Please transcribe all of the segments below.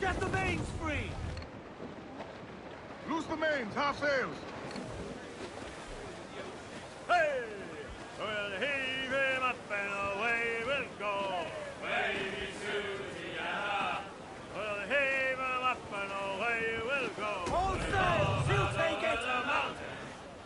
Set the mains free! Loose the mains, half sails! Hey! We'll heave him up and away we'll go. Wavy Susiana. We'll heave him up and away we'll go. All sails! He'll take it! The mountain.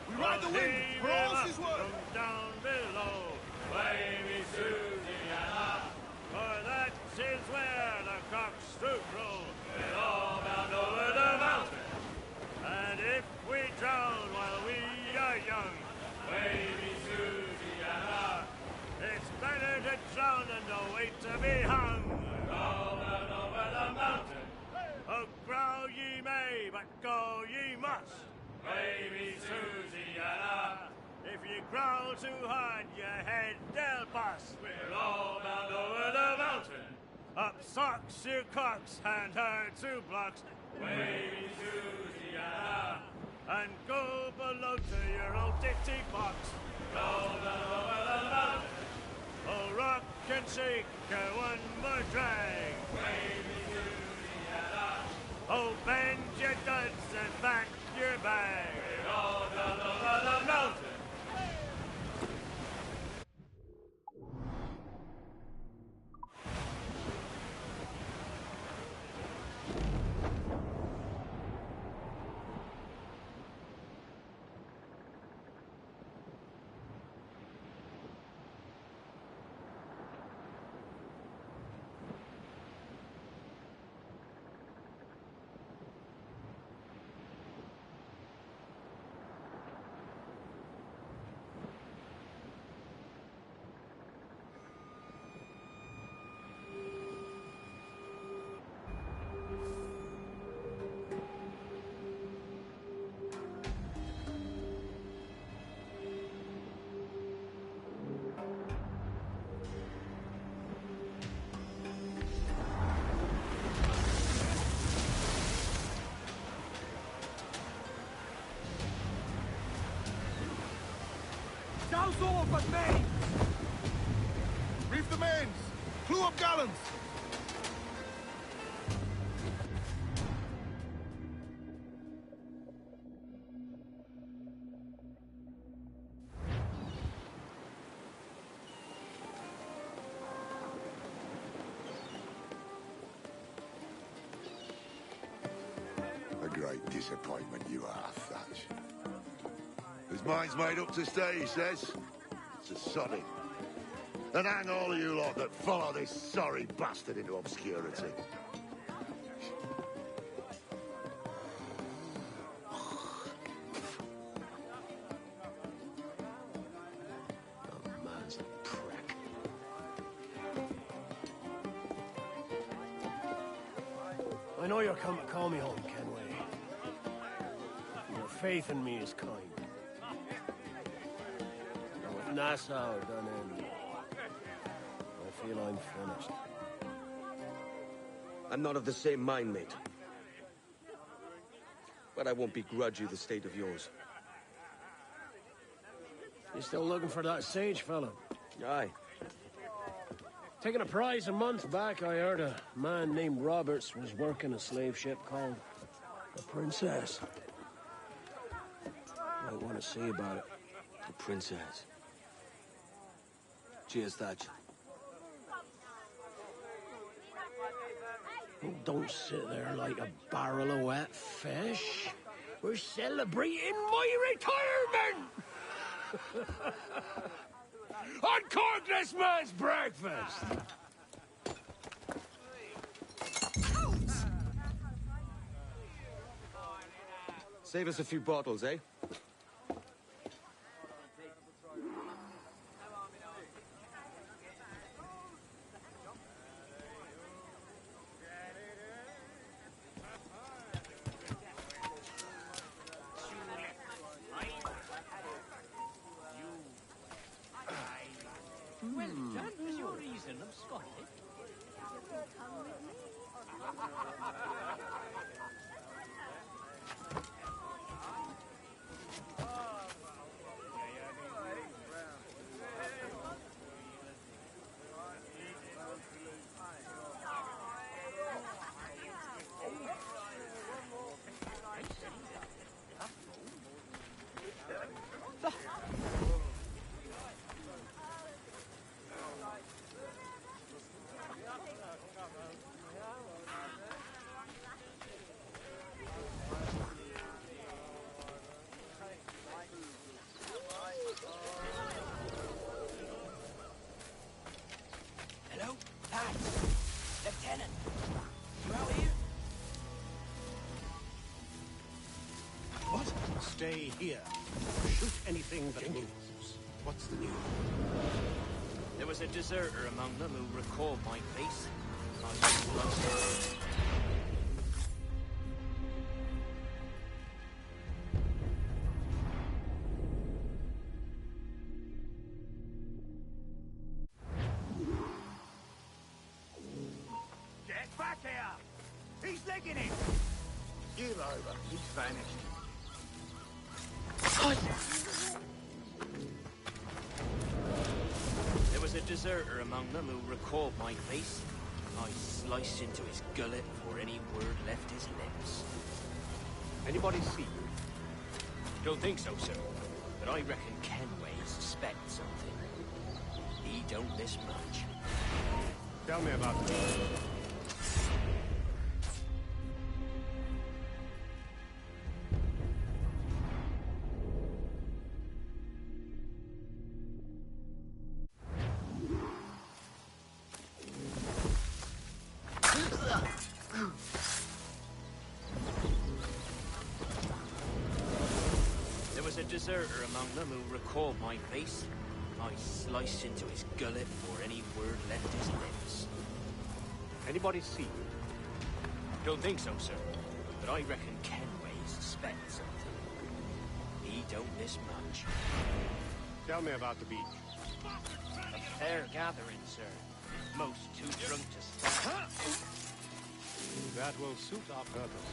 We ride the wind, for all's his worth! From down below. Wavy Susiana. For that is where the cocks do crow. We're all bound over the mountain. And if we drown while we are young, wavy Susiana, it's better to drown than to wait to be hung. We're all bound over the mountain. Oh, growl ye may, but go ye must. Wavy Susiana, if you growl too hard, your head they'll bust. We're all bound over the mountain. Up socks, you cocks, and her 2 blocks. Wavy Susiana, and go below to your old ditty box. Roll down over the mountain. Oh, rock and shake, one more drag. Wavy Susiana. Oh, bend your duds and back your bag. We're all down over the mountain. Douse all but mains! Reef the mains! Clew up gallants! A great disappointment you are, Thatch. His mind's made up to stay, he says. It's a solid. And hang all of you lot that follow this sorry bastard into obscurity. The man's a prick. I know you're come to call me home, Kenway. Your faith in me is kind. Nassau done in. I feel I'm finished. I'm not of the same mind, mate. But I won't begrudge you the state of yours. You still looking for that sage fella? Aye. Taking a prize a month back, I heard a man named Roberts was working a slave ship called the Princess. Might want to see about it. The Princess. Cheers, Thatch. Oh, don't sit there like a barrel of wet fish. We're celebrating my retirement! Uncork this man's breakfast! Save us a few bottles, eh? Well, that was your reason of Scotland. stay here. Shoot anything that moves. What's the news? There was a deserter among them who recalled my face. I sliced it. Get back here! He's legging it! Give over. He's vanished. There was a deserter among them who recalled my face. I sliced into his gullet before any word left his lips. Anybody see you? Don't think so, sir. But I reckon Kenway suspects something. He don't miss much. Tell me about it. There was a deserter among them who recalled my face. I sliced into his gullet before any word left his lips. Anybody see you? Don't think so, sir. But I reckon Kenway suspects something. He don't miss much. Tell me about the beach. A fair gathering, sir. Most too drunk to stand. That will suit our purpose.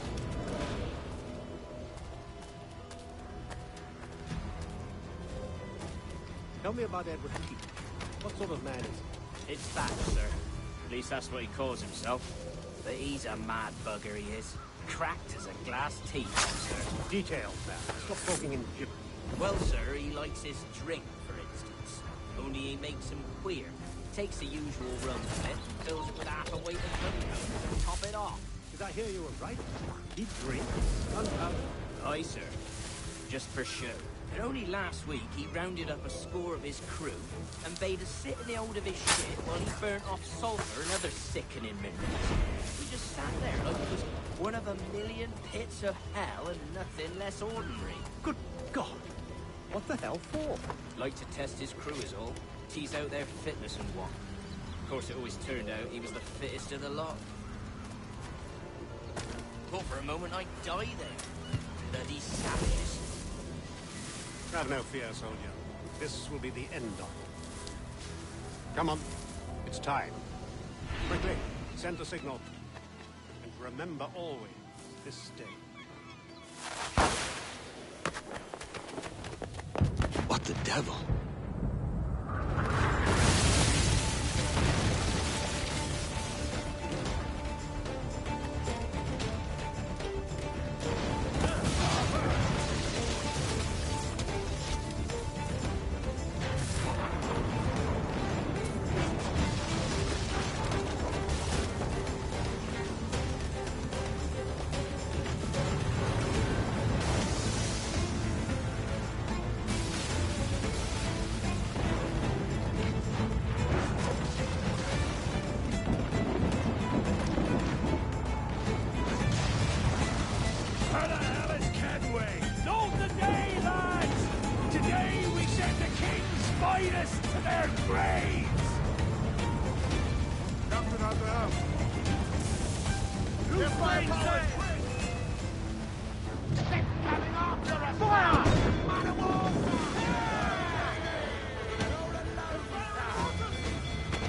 Tell me about Edward Keith. What sort of man is he? It's that, sir. At least that's what he calls himself. But he's a mad bugger, he is. Cracked as a glass teapot, sir. Details, man. Stop talking in gibberish. Well, sir, he likes his drink, for instance. Only he makes him queer. Takes the usual rum bit and fills it with half a weight of gunpowder to top it off. Did I hear you were right? He drinks gunpowder. Aye, sir. Just for show. And only last week he rounded up a score of his crew and bade us sit in the hold of his ship while he burnt off sulphur and other sickening minerals. We just sat there like it was one of a million pits of hell and nothing less ordinary. Good God! What the hell for? Like to test his crew is all. Tease out their fitness and what. Of course, it always turned out he was the fittest of the lot. Thought for a moment I'd die there. Bloody savages. Have no fear, soldier. This will be the end of it. Come on. It's time. Quickly, send the signal. And remember always this day. What the devil? Where the hell is Kenway? Know the day, lads! Today we send the king's finest to their graves! Captain out there. Who's playing safe? Coming after us! Fire! Man of war!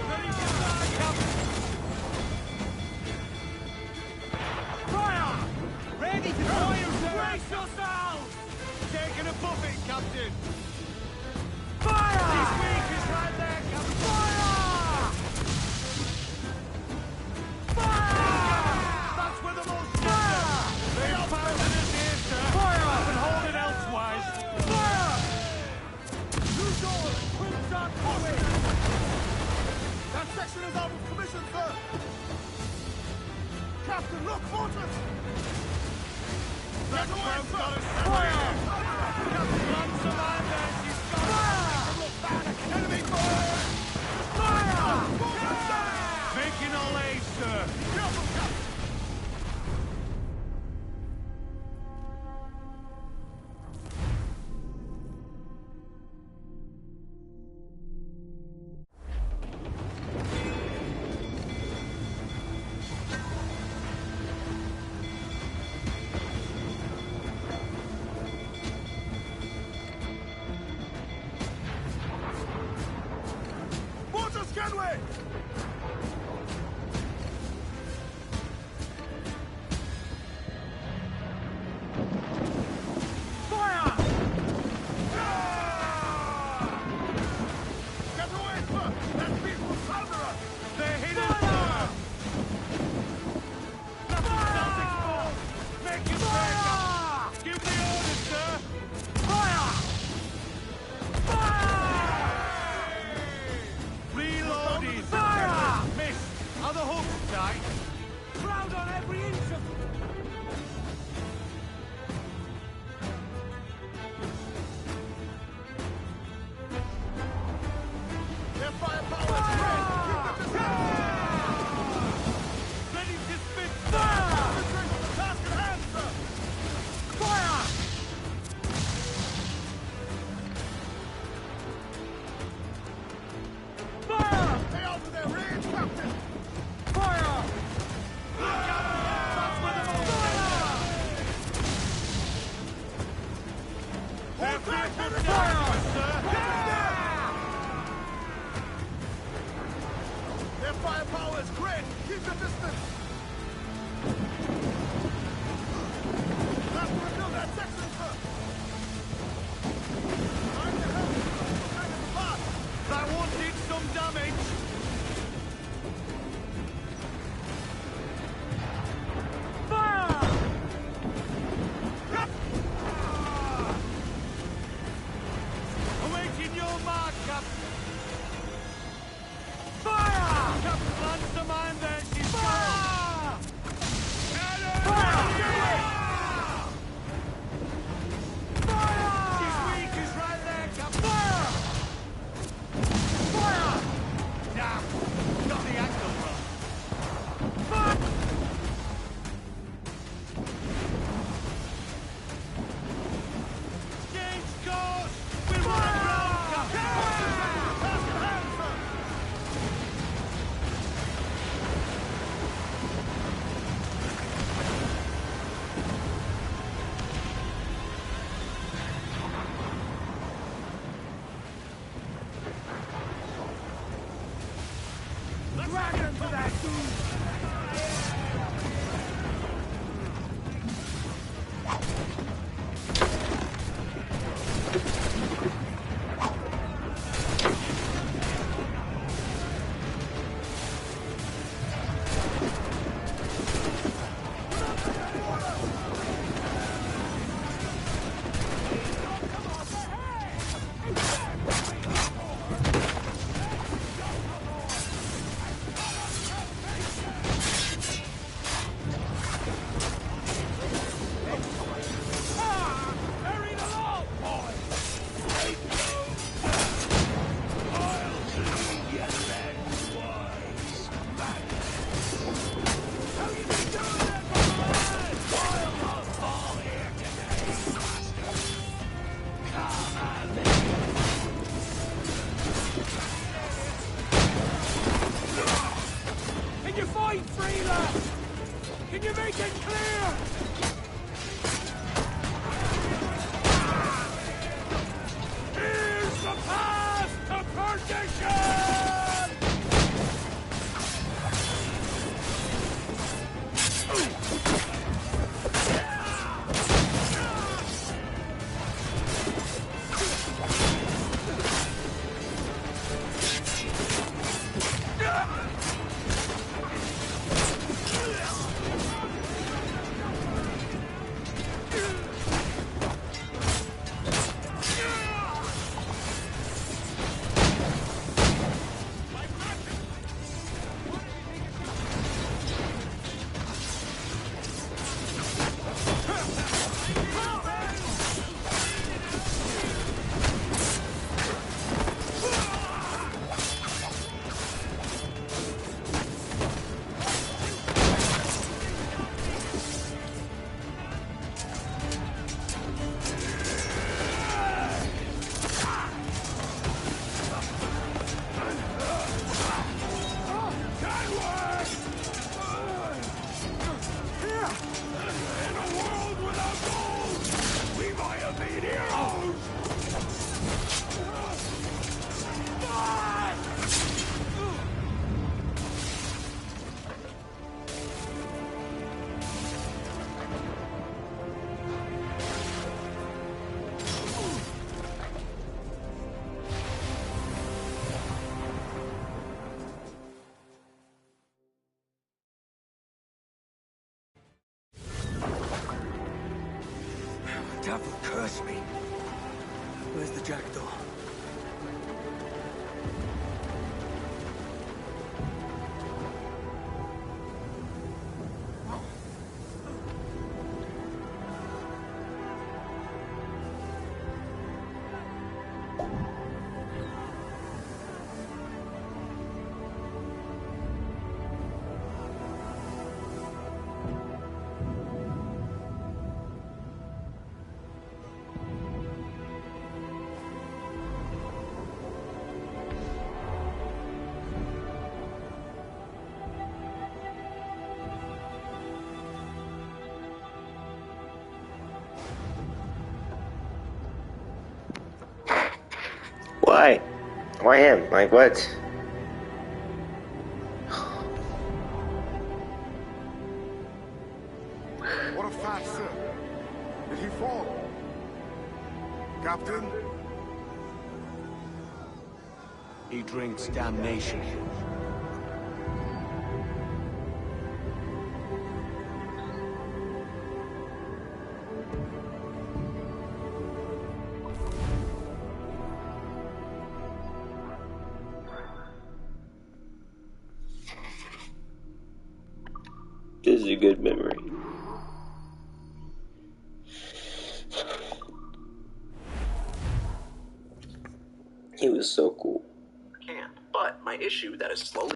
Ready to fire, Captain! Fire! Ready to fire, sir! Brace yourselves! Taking a buffet, Captain! Fire! He's weak, he's right there, Captain! Fire! Fire! That's where the most fire! They are pounding us here, sir! Fire! Up and hold it elsewise! Fire! New door! Quick on forward! That section is out of commission, sir. Captain, look, fortress! That crowd's got us! Fire! Captain, launch the man there! She's got fire! Look back! Enemy fire! Fire! Making all aid, sir! Careful, Captain! Awaiting your mark, Captain. Fire! Captain lands the mine there. She's fire! Fire! She's weak. He's right there, Captain. Fire! Fire! Damn! Got the angle wrong. Fire! Change course! We'll run around, Captain! Dragon for that dude! Can you fight free, lad? Can you make it clear? Here's the path to perdition! Devil curse me. Where's the jackdaw? Why? Why him? Like what? What of that, sir? Did he fall? Captain? He drinks damnation. good memory. He was so cool. Can, but my issue that is slowly.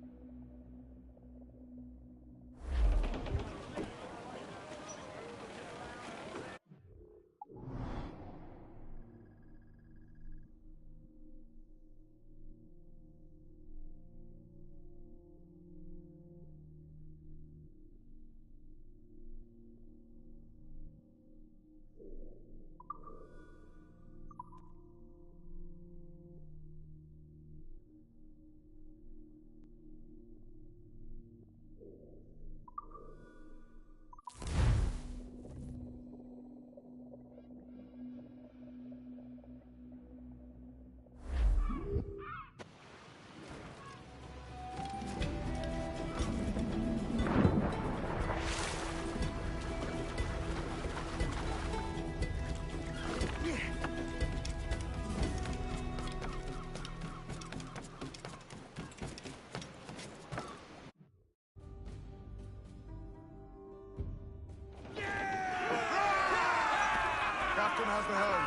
Captain has the helm.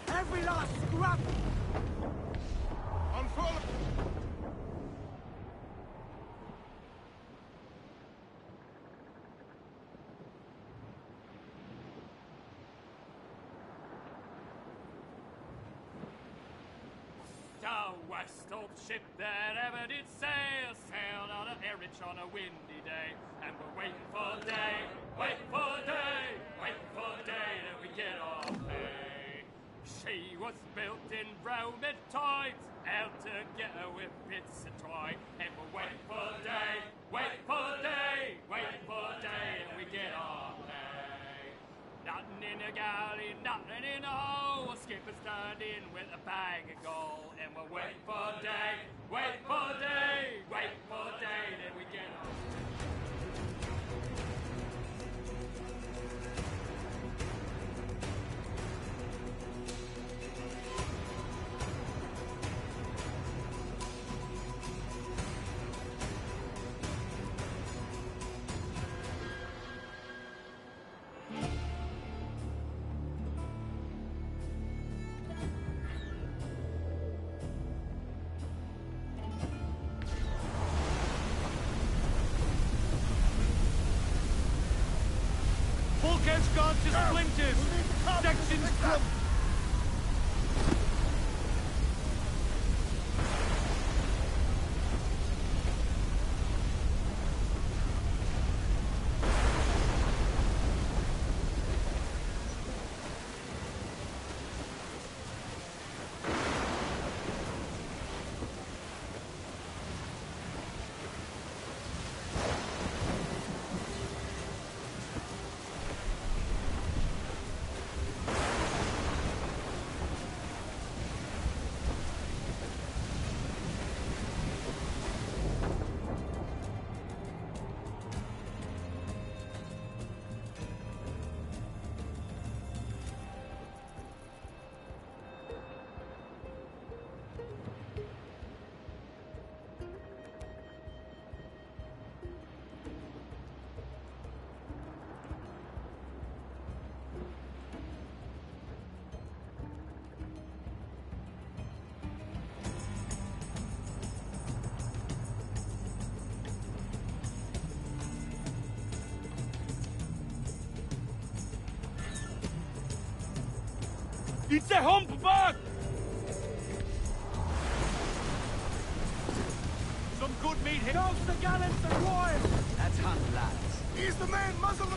Every last scrap! Unfurl! The west old ship that ever did sail sailed out of Erich on a windy day, and we're waiting for day, waiting for day, waiting for day that we get our pay. She was built in Roman times, out together with bits of twine, and we're waiting for day, waiting for day, waiting for day that we get our pay. Nothing in the galley, nothing in the hole. Skipper's turned in with a bag of gold, and we're waiting for day, waiting for day, waiting for day, then we get on. Bulkhead's gone to splinters! Section's crumpled! It's a humpback! Some good meat here. Dogs the gallants are royal! That's hunt, lads. He's the man, muzzle the...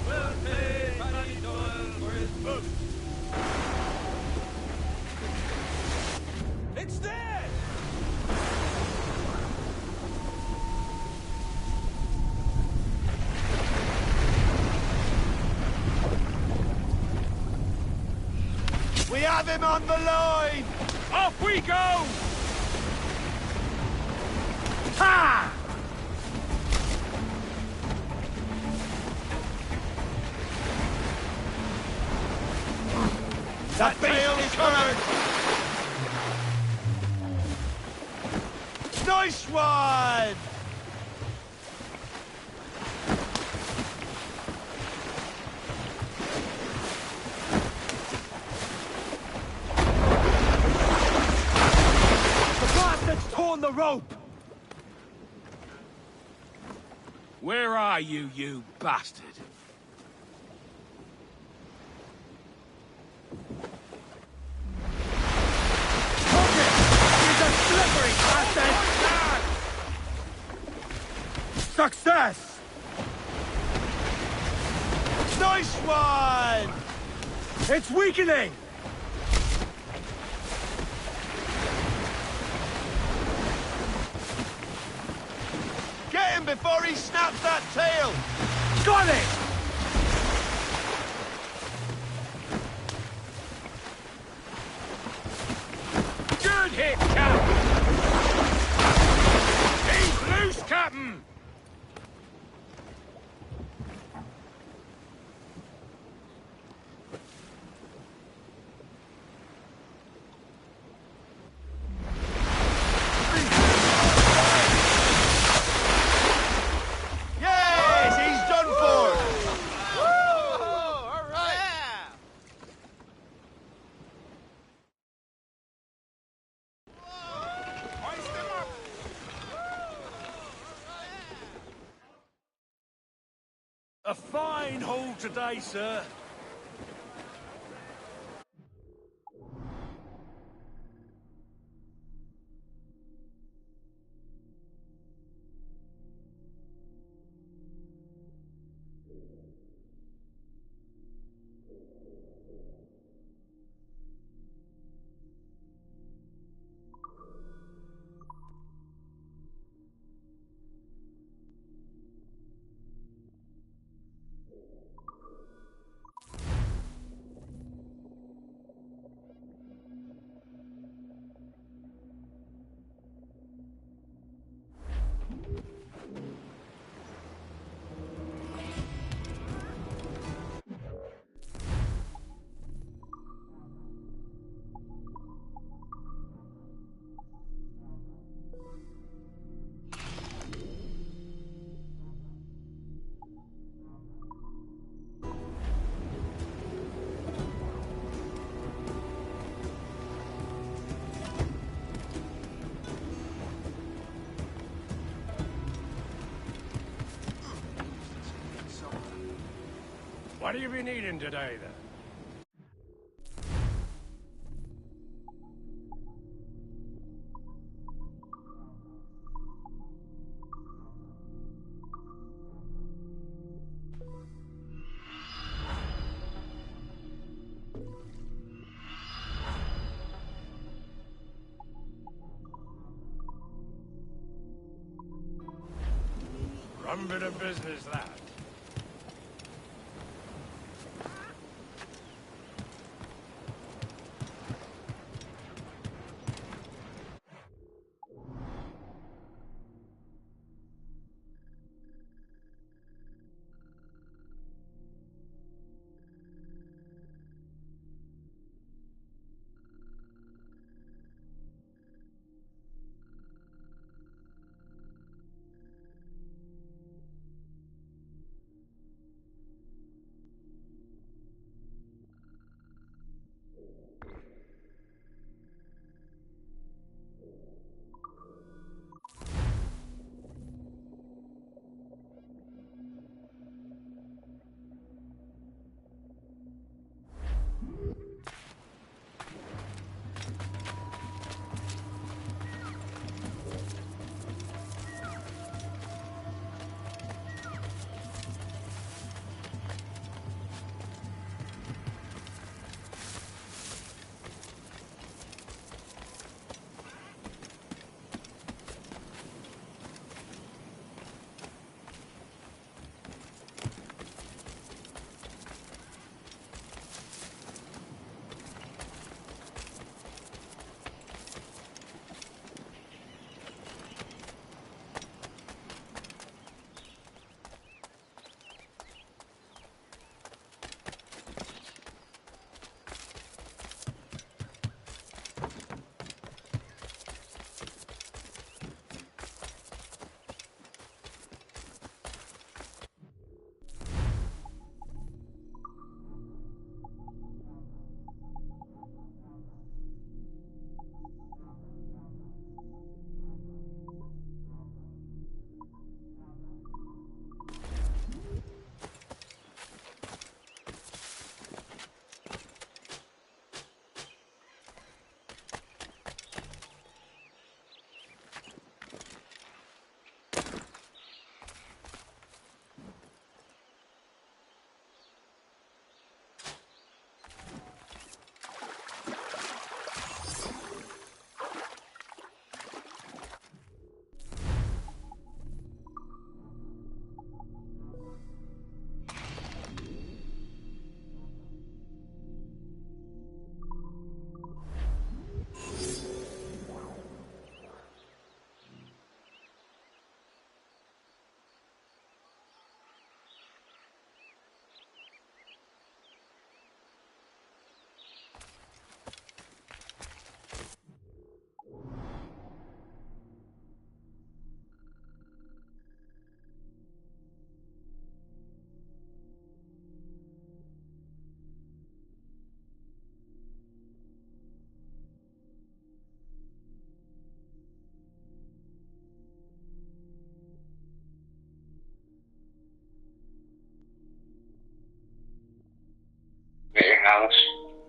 We'll pay Paddy Doyle for his boots. It's there! We are Have him on the line! Off we go! Ha! That tail's covered! Nice one! The bastard's torn the rope! Where are you, you bastard? Slippery bastard! Success! Nice one! It's weakening! Get him before he snaps that tail! Got it! Good hit, Cap! He's loose, Captain! Yes, he's done for! Woo! All right! Yeah. A fine haul today, sir. What have you been eating today, then? Rum bit of business, that.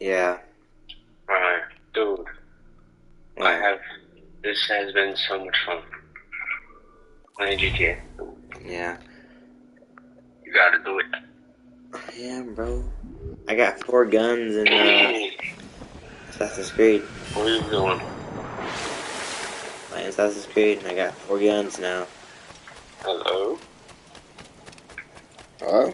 Yeah. Dude. This has been so much fun. Playing GTA. Yeah. You gotta do it. Yeah, bro. I got 4 guns in Assassin's Creed. What are you doing? Playing Assassin's Creed, and I got 4 guns now. Hello? Hello?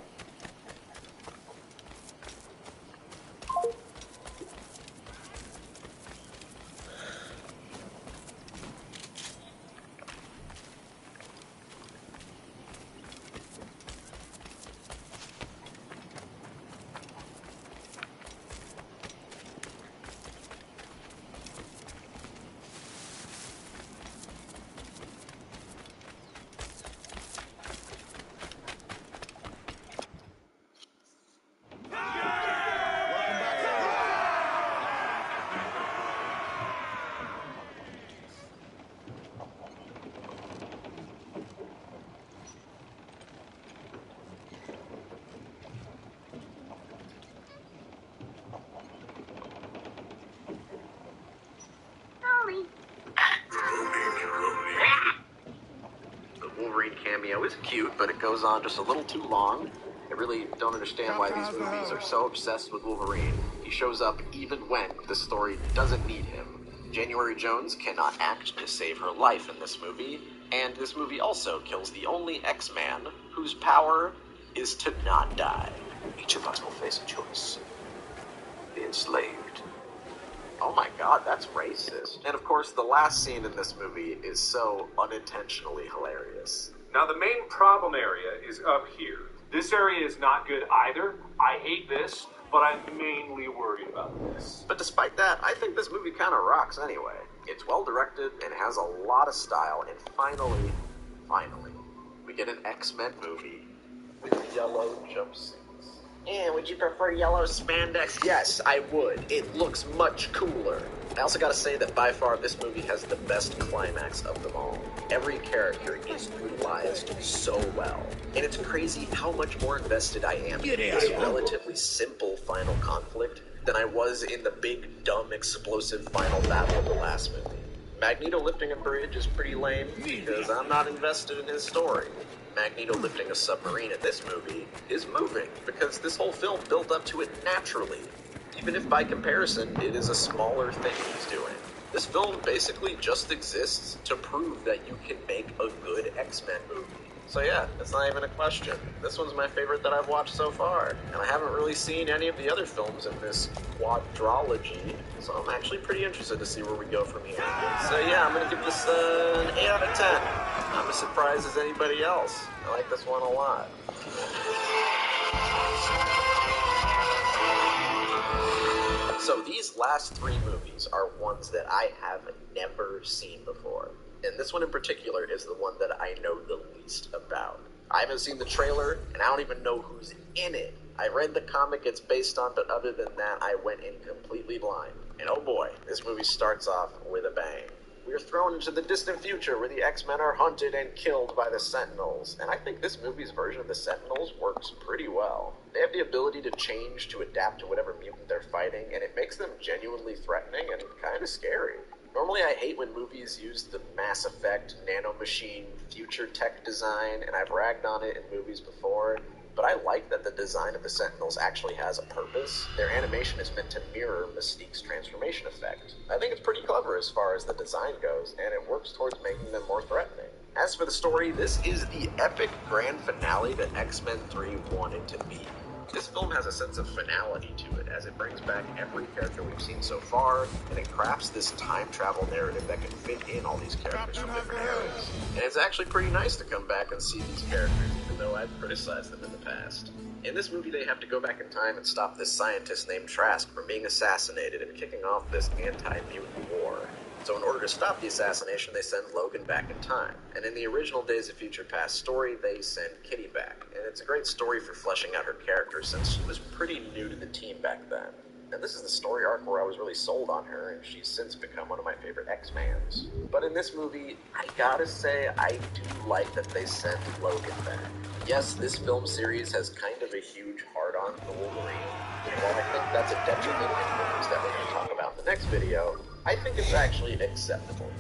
The Wolverine cameo is cute, but it goes on just a little too long. I really don't understand why these movies are so obsessed with Wolverine. He shows up even when the story doesn't need him. January Jones cannot act to save her life in this movie, and this movie also kills the only X-Man whose power is to not die. Each of us will face a choice. The enslaved. Oh my god, that's racist. And of course, the last scene in this movie is so unintentionally hilarious. Now, the main problem area is up here. This area is not good either. I hate this, but I'm mainly worried about this. But despite that, I think this movie kind of rocks anyway. It's well directed and has a lot of style, and finally, we get an X-Men movie with yellow jumpsuits. And would you prefer yellow spandex? Yes, I would. It looks much cooler. I also gotta say that by far this movie has the best climax of them all. Every character is utilized so well. And it's crazy how much more invested I am in this relatively simple final conflict than I was in the big, dumb, explosive final battle of the last movie. Magneto lifting a bridge is pretty lame because I'm not invested in his story. Magneto lifting a submarine in this movie is moving because this whole film built up to it naturally, even if by comparison it is a smaller thing he's doing. This film basically just exists to prove that you can make a good X-Men movie. So yeah, it's not even a question. This one's my favorite that I've watched so far, and I haven't really seen any of the other films in this quadrology, so I'm actually pretty interested to see where we go from here. So yeah, I'm gonna give this an 8 out of 10. I'm as surprised as anybody else. I like this one a lot. So these last 3 movies are ones that I have never seen before. And this one in particular is the one that I know the least about. I haven't seen the trailer, and I don't even know who's in it. I read the comic it's based on, but other than that, I went in completely blind. And oh boy, this movie starts off with a bang. We are thrown into the distant future where the X-Men are hunted and killed by the Sentinels, and I think this movie's version of the Sentinels works pretty well. They have the ability to change to adapt to whatever mutant they're fighting, and it makes them genuinely threatening and kind of scary. Normally I hate when movies use the Mass Effect, nanomachine, future tech design, and I've ragged on it in movies before, but I like that the design of the Sentinels actually has a purpose. Their animation is meant to mirror Mystique's transformation effect. I think it's pretty clever as far as the design goes, and it works towards making them more threatening. As for the story, this is the epic grand finale that X-Men 3 wanted to be. This film has a sense of finality to it, as it brings back every character we've seen so far, and it crafts this time travel narrative that can fit in all these characters from different eras. And it's actually pretty nice to come back and see these characters, even though I've criticized them in the past. In this movie, they have to go back in time and stop this scientist named Trask from being assassinated and kicking off this anti-mutant war. So in order to stop the assassination, they send Logan back in time. And in the original Days of Future Past story, they send Kitty back. And it's a great story for fleshing out her character since she was pretty new to the team back then. And this is the story arc where I was really sold on her, and she's since become one of my favorite X-Mans. But in this movie, I gotta say, I do like that they sent Logan back. Yes, this film series has kind of a huge hard-on for Wolverine, and while I think that's a detriment in movies that we're going to talk about in the next video, I think it's actually acceptable.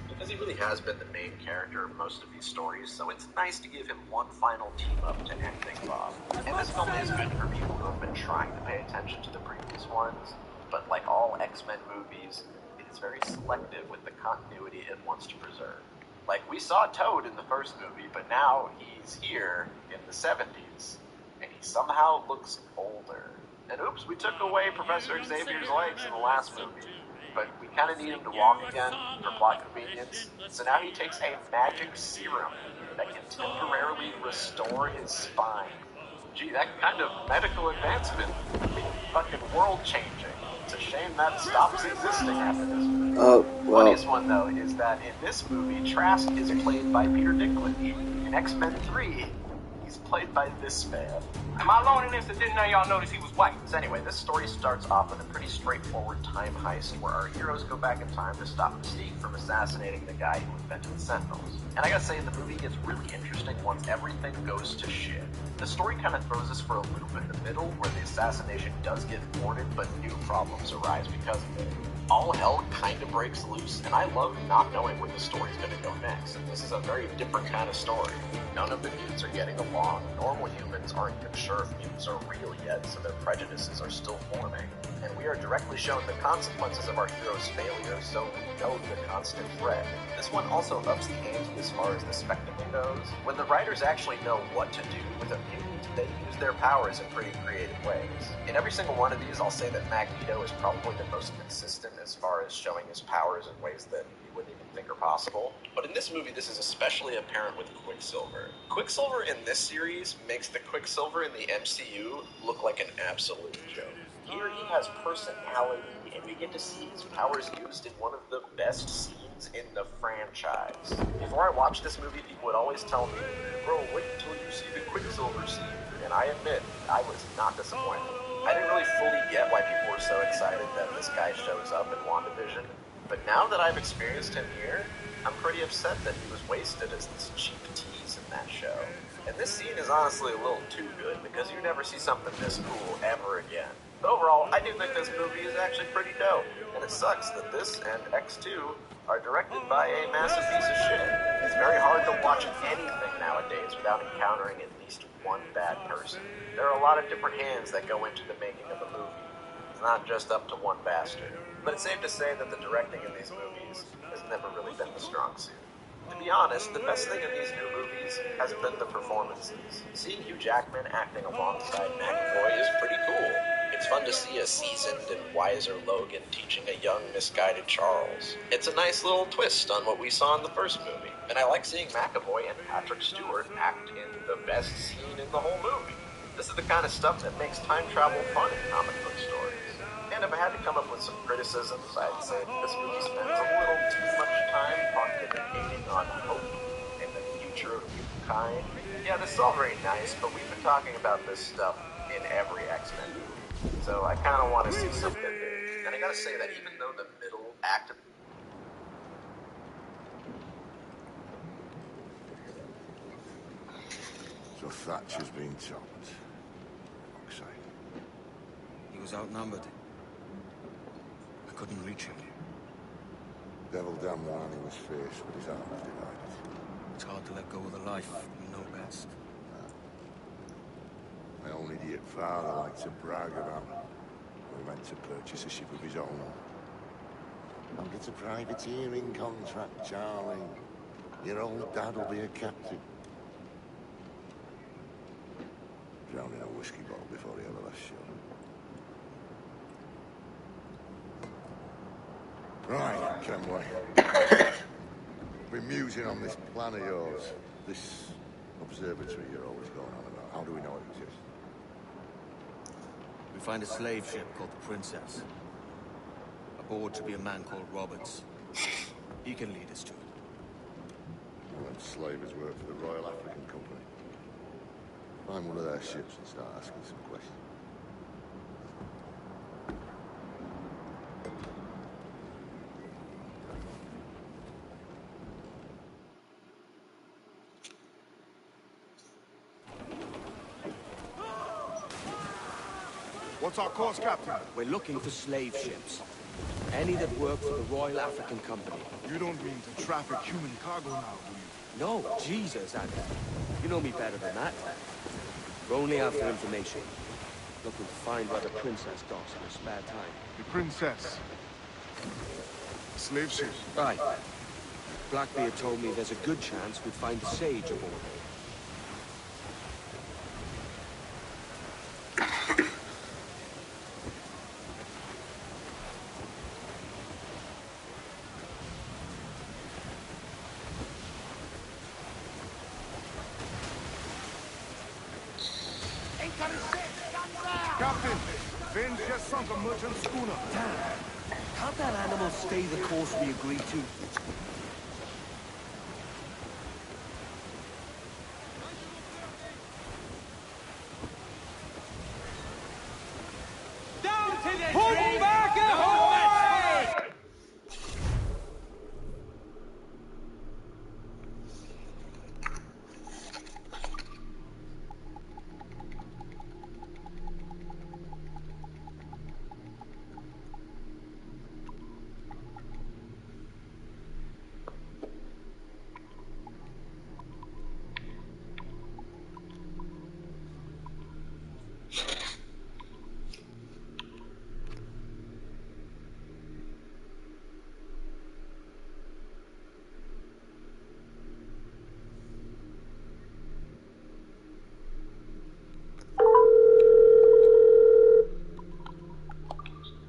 Because he really has been the main character of most of these stories, so it's nice to give him one final team-up to end things off. And this film is good for people who have been trying to pay attention to the previous ones, but like all X-Men movies, it is very selective with the continuity it wants to preserve. Like, we saw Toad in the first movie, but now he's here in the 70s, and he somehow looks older. And oops, we took away Professor Xavier's legs in the last movie. But we kind of need him to walk again for plot convenience. So now he takes a magic serum that can temporarily restore his spine. Gee, that kind of medical advancement would be fucking world-changing. It's a shame that stops existing after this movie. Oh, well. Funniest one, though, is that in this movie, Trask is played by Peter Dinklage. In X-Men 3, he's played by this man. Am I alone in this, or didn't y'all notice he was white? So anyway, this story starts off with a pretty straightforward time heist where our heroes go back in time to stop Mystique from assassinating the guy who invented the Sentinels. And I gotta say, the movie gets really interesting once everything goes to shit. The story kind of throws us for a loop in the middle where the assassination does get thwarted, but new problems arise because of it. All hell kind of breaks loose, and I love not knowing where the story's going to go next. This is a very different kind of story. None of the mutants are getting along. Normal humans aren't even sure if mutants are real yet, so their prejudices are still forming. And we are directly shown the consequences of our hero's failure, so we know the constant threat. This one also ups the ante as far as the spectacle goes. When the writers actually know what to do with a mutant, they use their powers in pretty creative ways. In every single one of these, I'll say that Magneto is probably the most consistent as far as showing his powers in ways that you wouldn't even think are possible. But in this movie, this is especially apparent with Quicksilver. Quicksilver in this series makes the Quicksilver in the MCU look like an absolute joke. Here he has personality, and we get to see his powers used in one of the best scenes in the franchise. Before I watched this movie, people would always tell me, bro, wait until you see the Quicksilver scene. And I admit, I was not disappointed. I didn't really fully get why people were so excited that this guy shows up in WandaVision, but now that I've experienced him here, I'm pretty upset that he was wasted as this cheap tease in that show. And this scene is honestly a little too good, because you never see something this cool ever again. But overall, I do think this movie is actually pretty dope, and it sucks that this and X2 are directed by a massive piece of shit. It's very hard to watch anything nowadays without encountering at least one bad person. There are a lot of different hands that go into the making of a movie. It's not just up to one bastard. But it's safe to say that the directing in these movies has never really been the strong suit. To be honest, the best thing in these new movies has been the performances. Seeing Hugh Jackman acting alongside McAvoy is pretty cool. It's fun to see a seasoned and wiser Logan teaching a young, misguided Charles. It's a nice little twist on what we saw in the first movie. And I like seeing McAvoy and Patrick Stewart act in the best scene in the whole movie. This is the kind of stuff that makes time travel fun in comic book stories. And if I had to come up with some criticisms, I'd say that this movie spends a little too much time pontificating on hope and the future of humankind. Yeah, this is all very nice, but we've been talking about this stuff in every X-Men movie. So I kind of want to see something new. And I gotta say that even though the middle act of So Thatcher's been chopped. Fuck's sake. He was outnumbered. I couldn't reach him. Devil damn the man he was faced, but his arm was divided. It's hard to let go of the life you know best. My own idiot father liked to brag about we meant to purchase a ship of his own. I'll get a privateering contract, Charlie. Your old dad will be a captain. Drowned in a whiskey bottle before he ever left shore. Right, Kenway. Been musing on this plan of yours. This observatory you're always going on about. How do we know it exists? We find a slave ship called the Princess. Aboard should be a man called Roberts. He can lead us to it. Well, them slavers work for the Royal African Company. Find one of their ships and start asking some questions. What's our course, Captain? We're looking for slave ships. Any that work for the Royal African Company. You don't mean to traffic human cargo now, do you? No, Jesus, Andy. You know me better than that. We're only after information. Looking to find where the princess docks in her spare time. The princess. Slave ship. Right. Blackbeard told me there's a good chance we'd find the Sage aboard. Captain, Finn's just sunk a merchant schooner. Damn. Can't that animal stay the course we agreed to? Pull back and hold!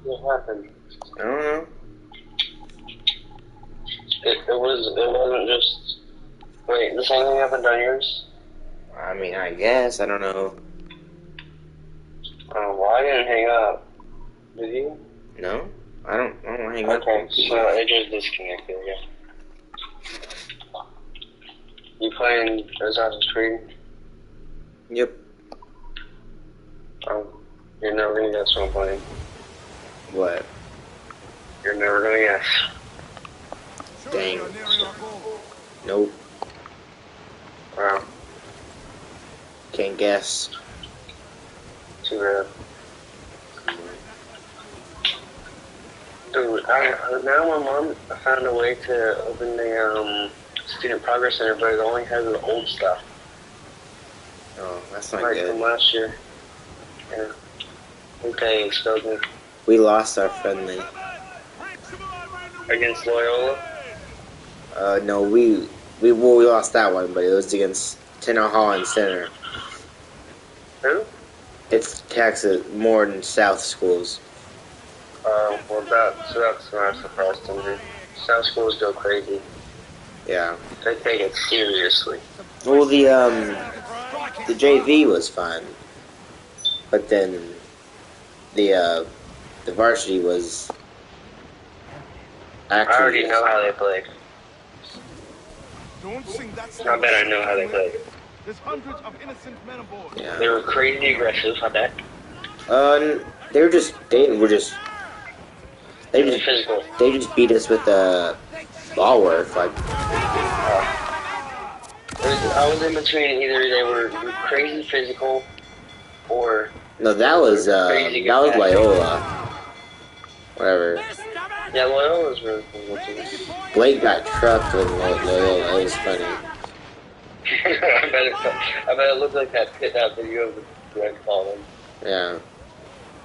What happened? I don't know. It wasn't just... Wait, the same thing happened on yours? I mean, I guess. I don't know. Well, I didn't hang up. Did you? No? I don't hang up. Okay, so it just disconnected, yeah. You playing Assassin's Creed? Yep. You're never gonna guess what I'm playing. What? You're never gonna guess. Dang. Nope. Wow. Can't guess. Too bad. Dude, now my mom found a way to open the student progress center, but it only has the old stuff. Oh, that's not like good. From last year. Yeah. Okay, exposed me. We lost our friendly. Against Loyola? No, we lost that one, but it was against Tenor Hall and Center. Who? It's Texas, more than South schools. Well, that's not a surprise to me. South schools go crazy. Yeah. They take it seriously. Well, the JV was fun, but then the varsity was actually. I already know how they played. Don't sing that. I bet I know how they played. There's hundreds of innocent men aboard. Yeah. They were crazy aggressive, I bet. They just beat us with ball work, like. I was in between either they were crazy physical or. No, that was Loyola. Whatever. Yeah, Loyola was really cool too. Blake got trucked with Loyola. It was funny. I bet it looked like that video of the Greg falling. Yeah.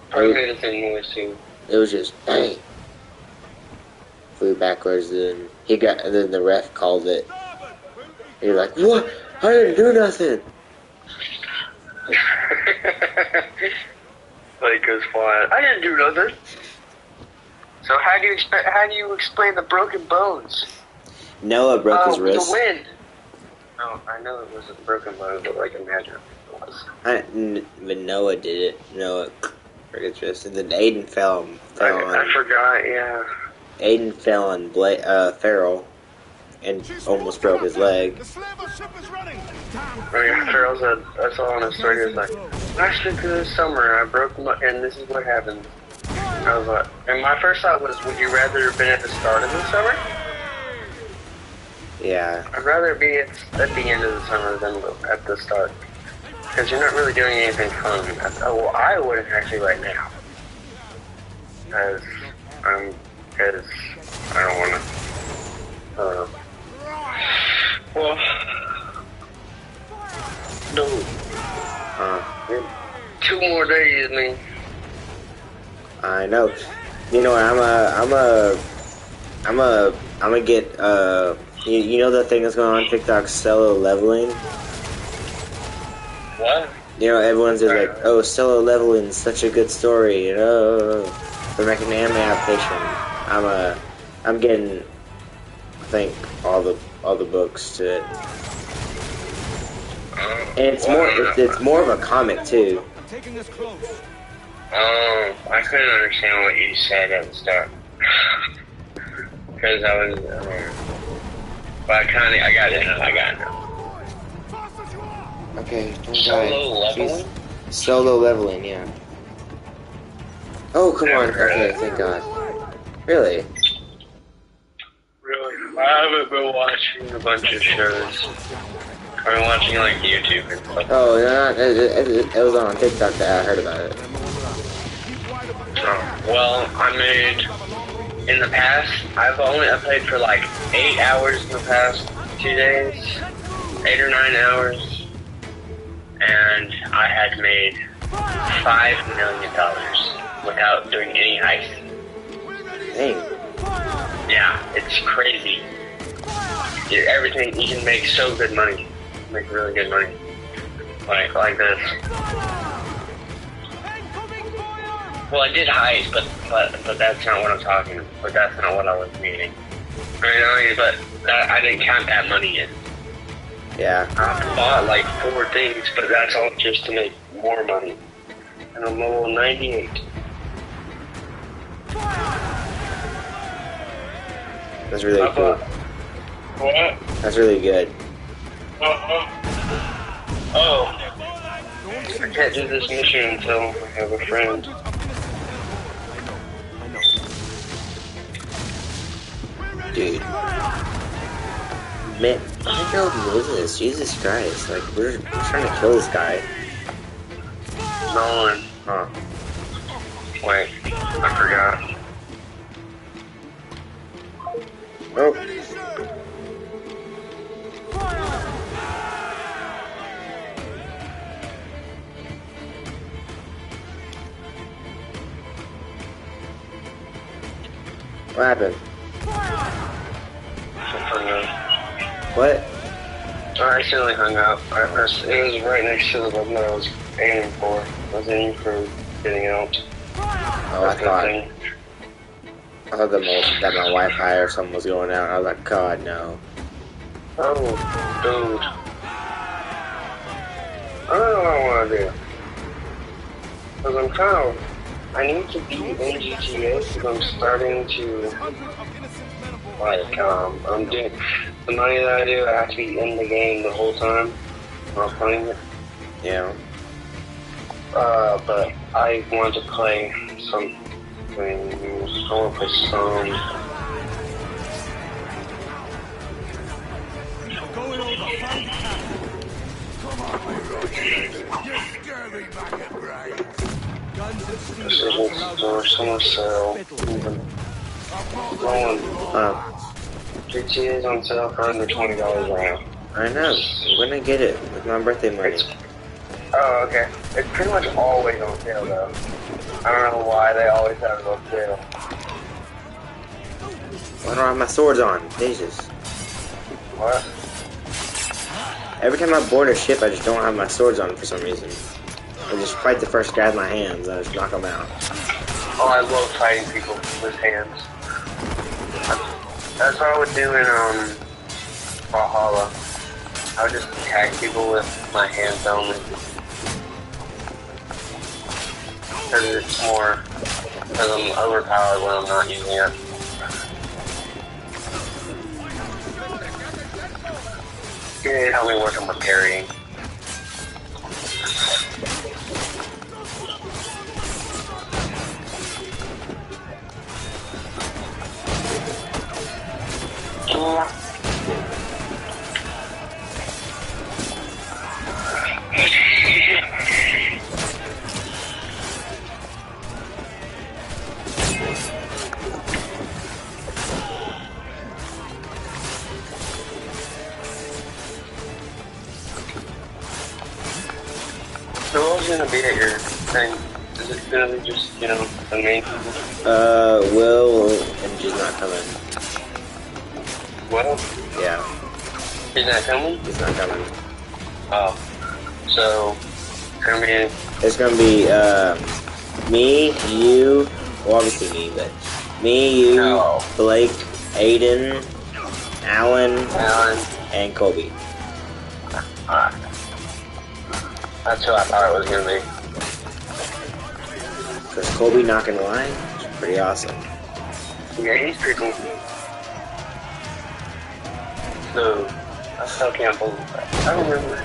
Probably made the same noise too. It was just bang. Flew backwards, and then the ref called it. You're like, what? I didn't do nothing. Blake goes flying. I didn't do nothing. So how do you explain the broken bones? Noah broke his wrist. The wind. No, I know it wasn't broken bones, but like imagine it was. But Noah did it. Noah broke his wrist, and then Aiden fell on. I forgot. Yeah. Aiden fell on Farrell, and almost broke his leg. Oh yeah, Farrell said, I saw on his story, he was like, last week of the summer, I broke my, and this is what happened. I was like, and my first thought was, would you rather have been at the start of the summer? Yeah. I'd rather be at the end of the summer than at the start. Because you're not really doing anything fun. Well, I wouldn't actually right now. Because I don't want to. Well, no. 2 more days, man. I know. You know, I'm gonna get, you know the thing that's going on TikTok, solo leveling? What? You know, everyone's just like, oh, solo leveling is such a good story, you know? They're making an anime adaptation. I'm getting, I think, all the books to it. And it's more of a comic, too. Taking us close. I couldn't understand what you said at the start. Because I was, but I got it now. Okay, Solo leveling? Solo leveling, yeah. Oh, come on. Okay, thank God. Really? Really? I haven't been watching a bunch of shows. I've been watching, like, YouTube and stuff. Oh, no, it was on TikTok that I heard about it. Well, I made, in the past, I played for like 8 hours in the past 2 days, 8 or 9 hours, and I had made $5 million without doing any heist. Dang. Yeah, it's crazy. Everything, you can make so good money, make really good money, like this. Well, I did heist, but that's not what I'm talking about. But that's not what I was meaning. But I didn't count that money in. Yeah. I bought like 4 things, but that's all just to make more money. And I'm level 98. That's really cool. What? That's really good. Oh. I can't do this mission until I have a friend. Dude. Man, I don't know Moses. Jesus Christ. Like, we're trying to kill this guy. Nolan. Huh. Wait, I forgot. Oh. What happened? What? I accidentally hung up. It was right next to the button that I was aiming for. I was aiming for getting out. Oh, I thought that my Wi-Fi or something was going out. I was like, God, no. Oh, dude. I don't know what I want to do. Because I need to be in GTA because I'm starting to, I'm doing, the money that I do, I have to be in the game the whole time while playing it. Yeah. But I want to play something, I want to play some. Going over, find the captain. Come on, you scurvy bag of brains. Guns and steel. Someone sell. GTA is on sale for under $20 right now. I know. I'm gonna get it with my birthday money. Oh, okay. It's pretty much always on sale, though. I don't know why they always have it on sale. Why don't I have my swords on? Jesus. What? Every time I board a ship, I just don't have my swords on for some reason. I just fight the first guy with my hands, and I just knock them out. Oh, I love fighting people with hands. That's what I would do in, Valhalla. I would just attack people with my hands only. Because it's more, because I'm overpowered when I'm not using it. You need to help me work on my parrying. else is gonna be at your thing? Is it gonna be just, you know, the main people? Will and she's not coming. Well? Yeah. He's not coming? He's not coming. Oh. So, it's gonna be, me, you, well, obviously me, but me, you, Blake, Aiden, Alan, and Colby. That's who I thought it was gonna be. Because Colby, not gonna lie, is pretty awesome. Yeah, he's pretty cool. So, I still can't believe that. I don't remember.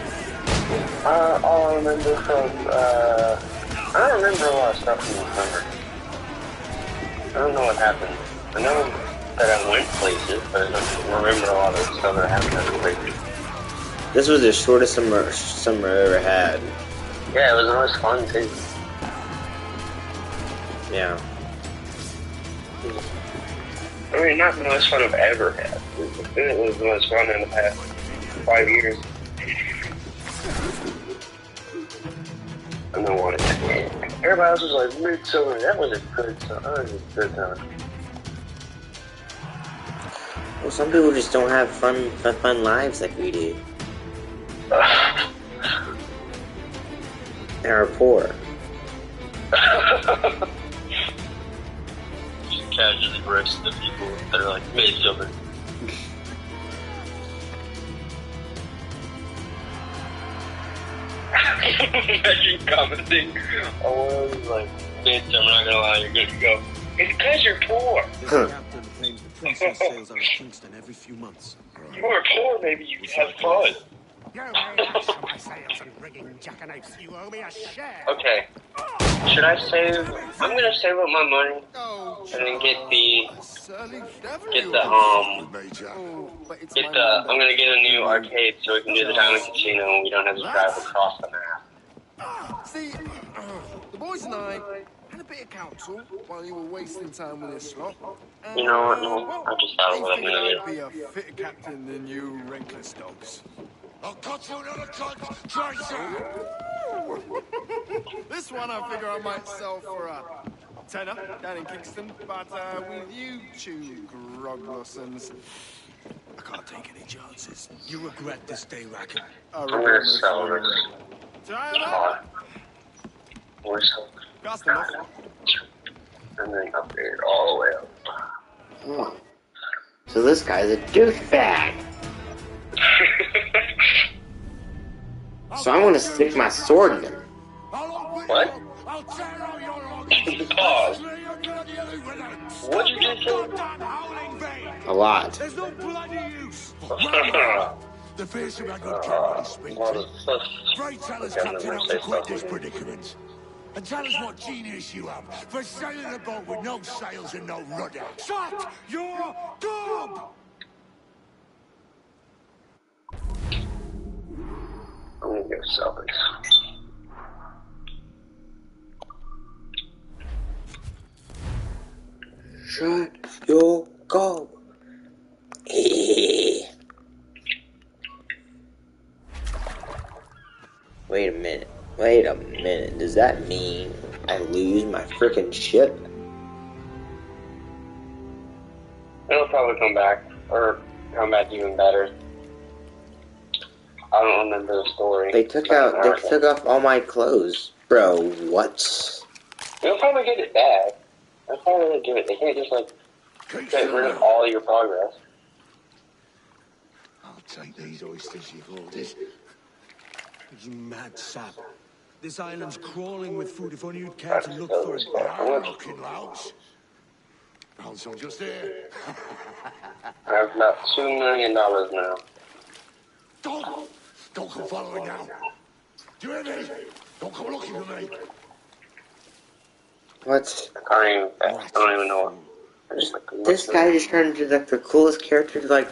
All I remember from, I don't remember a lot of stuff from this number. I don't know what happened. I know that I went places, but I don't remember a lot of stuff that happened in places. This was the shortest summer I ever had. Yeah, it was the most fun too. Yeah. I mean, not the most fun I've ever had. It was the most fun in the past 5 years. I know what it is. Everybody else was like, Midsummer, that was a good time. That was a good time. Well, some people just don't have fun lives like we do. And are poor. Just casually roast the people that are like Midsummer. Imagine commenting on like Midsummer, I'm not gonna lie, you're good to go. It's because you're poor. This captain claims the princess sails out of Kingston every few months. If you were poor, maybe you'd have fun. Okay. Should I save? I'm gonna save up my money and then get the I'm gonna get a new arcade so we can do the Diamond Casino and we don't have to drive across the map. See, the boys and I had a bit of counsel while you were wasting time with this lot. You know what? No, I just thought of what I'm gonna I'd do. be a fitter captain than you rentless dogs. I'll cut you another cunt, traitor! This one I figure I might sell for a tenner down in Kingston, but with you two groglossons, I can't take any chances. You regret this day, Racken. I'm gonna sell this. Or something. And then upgrade all the way up. Oh. So this guy's a douchebag. So I'm gonna stick my sword in him. What? Pause. What'd you just say? A lot. There's no bloody use! The face of a good king is speak to. Pray tell us, Captain, how to quit this predicament. And tell us what genius you have for sailing a boat with no sails and no rudder. Shut your dog! I'm gonna go sell this. Shut your gob. Wait a minute. Wait a minute. Does that mean I lose my frickin' ship? It'll probably come back, or come back even better. I don't remember the story. They took off all my clothes. Bro, what? They'll probably get it back. That's how they do it. They can't just, like, get rid of all your progress. I'll take these oysters you've ordered. You mad sap. This island's crawling with food if only you'd care to look for it. I'm looking, Laos. Also just here. I have about $2 million now. Don't come following now. Do you hear me? Don't come looking for me. What? I don't even know what. This guy just turned into like the coolest character, like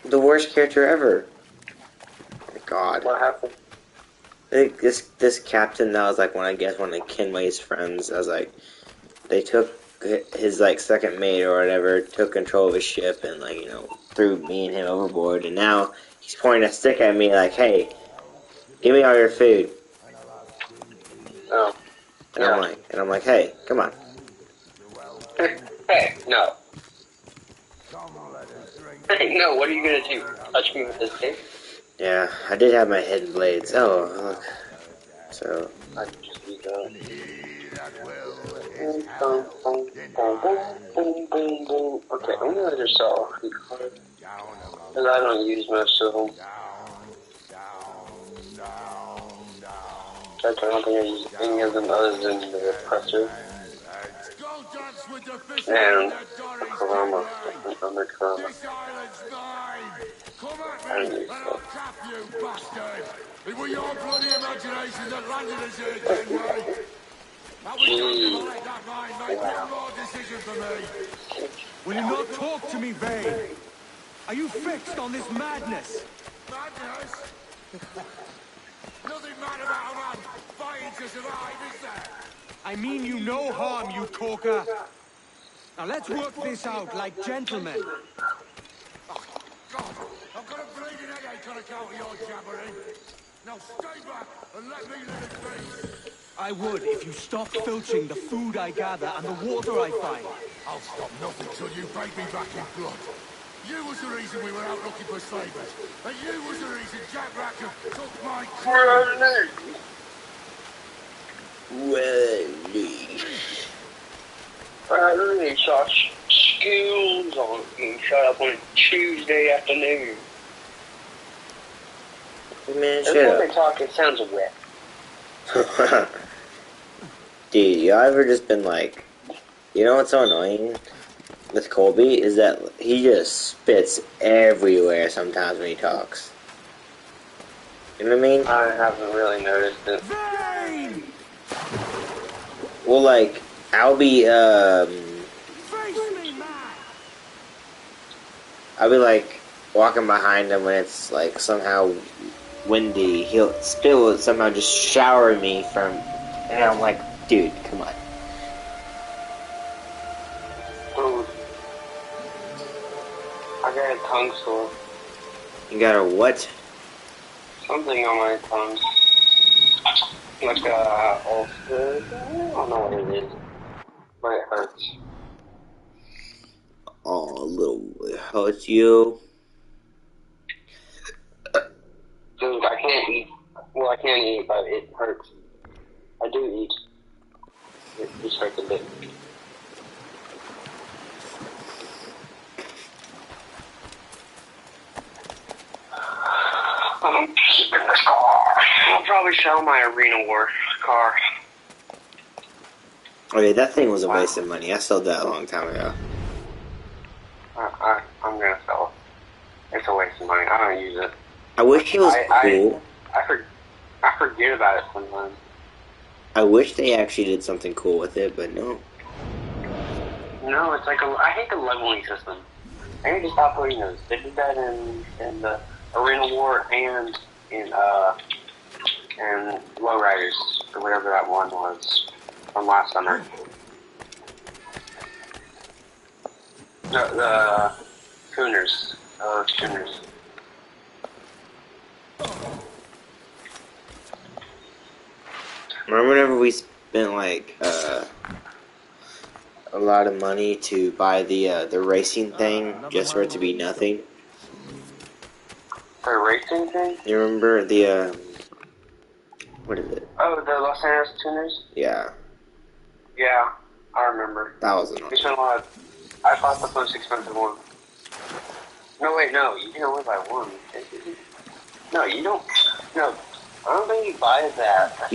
the worst character ever. Oh my God. What happened? This captain that was like one of Kenway's friends. I was like, they took his like second mate or whatever, took control of his ship and like threw me and him overboard, and now he's pointing a stick at me like, hey, give me all your food. Oh. And I'm like, hey, come on. Hey, no. Hey, no, what are you gonna do? Touch me with this stick? Yeah, I did have my hidden blades. Oh, look. So. I can just use that. Okay, I'm gonna just sell a card. Because I don't use most of them. I don't think I use any of them other than the presser. And Karama. Under Karama. I don't use that. It was your bloody imagination that landed us here, Janeway. That was that mind, mate. One more decision for me. Will you not talk to me, Vane? Are you fixed on this madness? Madness? Nothing mad about a man fighting to survive, is there? I mean you no harm, you talker. Now let's work this out like gentlemen. Oh, God, I've got a bleeding headache on account of your jabbering. Now stay back and let me live in peace. I would if you stopped filching the food I gather and the water I find. I'll stop nothing till you pay me back in blood. You was the reason we were out looking for slavers. And you was the reason Jack Rackham took my crew. Friday saw schools on being shut up on a Tuesday afternoon. Man, shut Every up. time they talk, it sounds wet. Dude, you ever just been like, you know what's so annoying with Colby is that he just spits everywhere sometimes when he talks. You know what I mean? I haven't really noticed it. Well, like, I'll be like walking behind him when it's like somehow windy. He'll still somehow just shower me from, and I'm like, dude, come on. I got a tongue sore. You got a what? Something on my tongue. Like ulcer. I don't know what it is. But it hurts. Oh, it hurts you. Dude, I can't eat. Well, I can't eat, but it hurts. I do eat. It just hurts a bit. I'm keeping this car. I'll probably sell my Arena War car. Okay, that thing was a waste of money. I sold that a long time ago. I'm gonna sell it. It's a waste of money. I don't use it. I wish it was cool. I forget about it sometimes. I wish they actually did something cool with it, but no. No, it's like I hate the leveling system. I need to stop doing those. They did that in the Arena War and in Lowriders, or whatever that one was from last summer. The Cooners. Cooners. Remember whenever we spent like a lot of money to buy the racing thing just for it to be nothing? The racing thing? You remember the what is it? Oh, the Los Angeles Tuners? Yeah. Yeah, I remember. That was an We spent a lot. I bought the most expensive one. No, wait, no, you can only buy one. No, you don't. No, I don't think you buy that.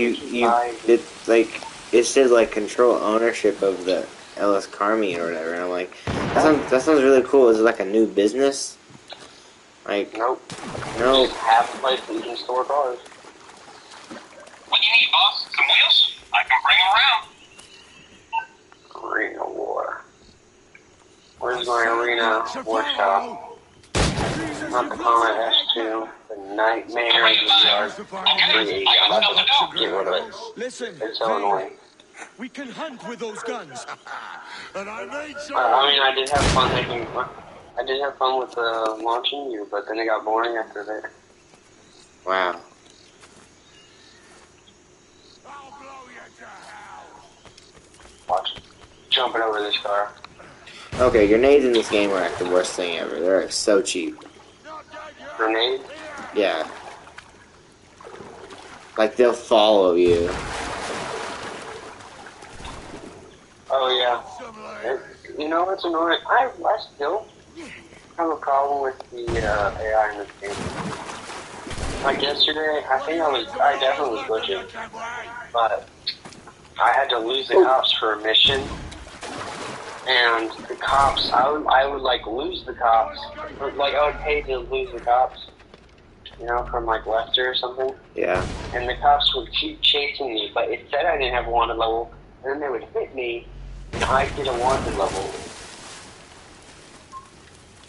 It said like control ownership of the LS Carmi or whatever, and I'm like, that sounds really cool. Is it like a new business? Like, nope. No. Just have a place where you can store cars. What do you need, boss? Some wheels? I can bring them around. Arena War. Where's my Arena workshop? Not the Comet S2. The Nightmare in the Yard 380. I'm about to get rid of it. Listen, It's so annoying. we can hunt with those guns. And I made sure. I mean, I did have fun with launching you, but then it got boring after that. Wow. I'll blow your Watch. Jumping over this car. Okay, grenades in this game are like the worst thing ever. They're like so cheap. Grenade? Yeah. Like they'll follow you. Oh yeah. You know what's annoying? I still have a problem with the AI in this game. Like yesterday, I definitely was glitching, but I had to lose the cops for a mission, and the cops, I would like lose the cops, like I would pay to lose the cops, you know, from like Lester or something. Yeah. And the cops would keep chasing me, but it said I didn't have a wanted level, and then they would hit me, and I'd get a wanted level.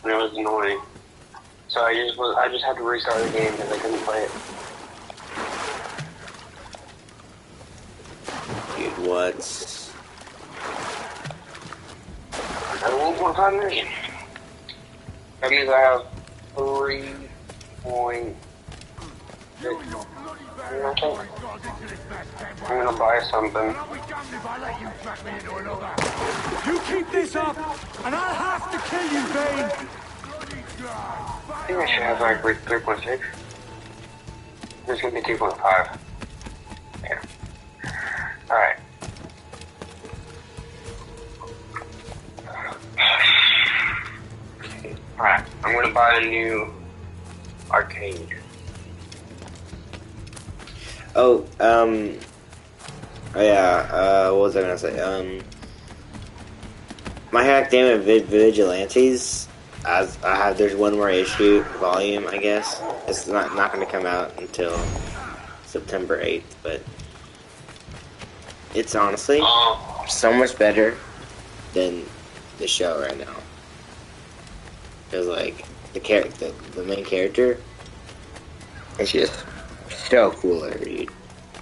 And it was annoying. So I just had to restart the game because I couldn't play it. Dude, what? I won't work on million. That means I have 3.6. I'm gonna buy something. You keep this up, and I'll have to kill you, Bane! I think I should have like 3.6. This is gonna be 2.5. Yeah. Alright. Alright, I'm gonna buy a new arcade. Oh, what was I gonna say? My Hack Damn It Vigilantes, there's one more issue, volume, I guess. It's not gonna come out until September 8th, but it's honestly so much better than the show right now. Because, like, the main character is just so cooler, dude.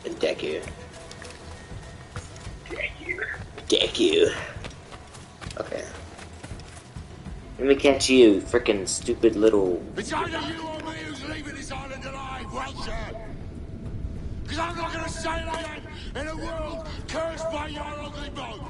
And Deku. Okay. Let me catch you, frickin' stupid little... It's either you or me who's leaving this island alive, right, sir? Because I'm not going to sail again in a world cursed by your ugly boat.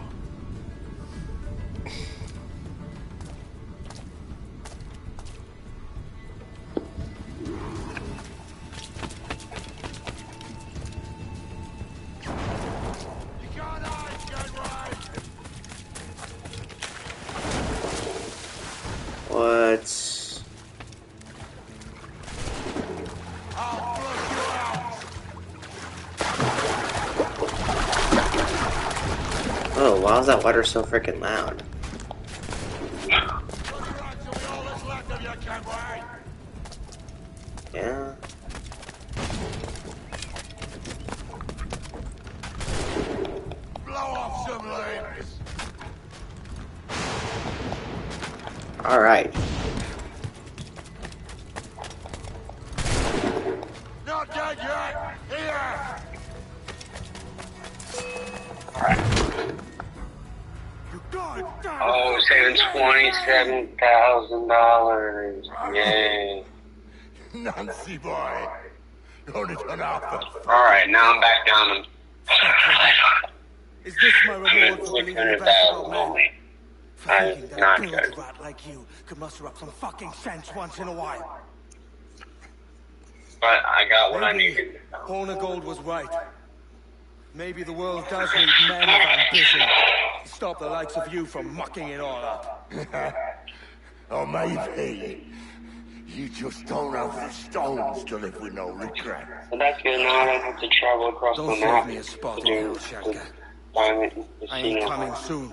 What? Oh, why is that water so freaking loud? Yeah. Blow off some limbs. Alright. Not dead yet. Here. Oh, saving $27,000. Yay. Nancy boy. Only done half the Alright, now I'm back down. Is this my I'm reward at for believing the best 600,000 about men? only. Thinking I'm that not a good. bilge rat like you could muster up some fucking sense once in a while. But I got what I Maybe needed. Horner Gold was right. Maybe the world does need men of ambition to stop the likes of you from mucking it all up. Or maybe you just don't have the stones to live with no regret. But that's good, now I don't have to travel across Don't the save map me a spot to in do hell, the Shelka. diamond I ain't casino. coming soon.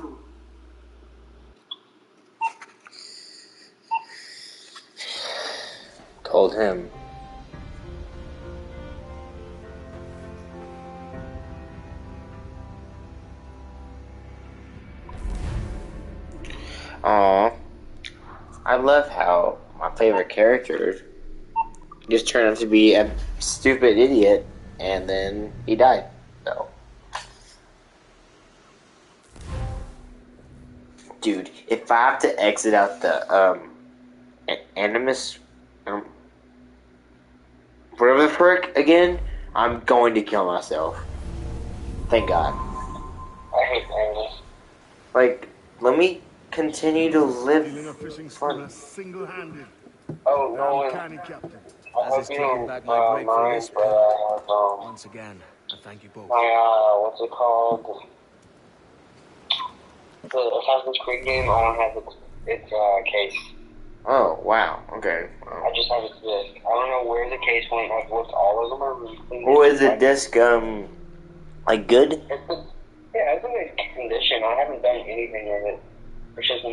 Told him. Aw. I love how my favorite character just turned out to be a stupid idiot and then he died. So. Dude, if I have to exit out the Animus whatever the frick again, I'm going to kill myself. Thank God. I hate Animus. Like, let me continue to live for... Single-handed. Oh, no. Uncanny captain. I As hope is you taking don't back my break for mind, this but part. Once again, I thank you both. my, what's it called? The Assassin's Creed game, I don't have its case. Oh, wow. Okay. I just have its disc. I don't know where the case went. I've looked all over my room. Oh, is the disc, like, good? It's in good condition. I haven't done anything with it. It's just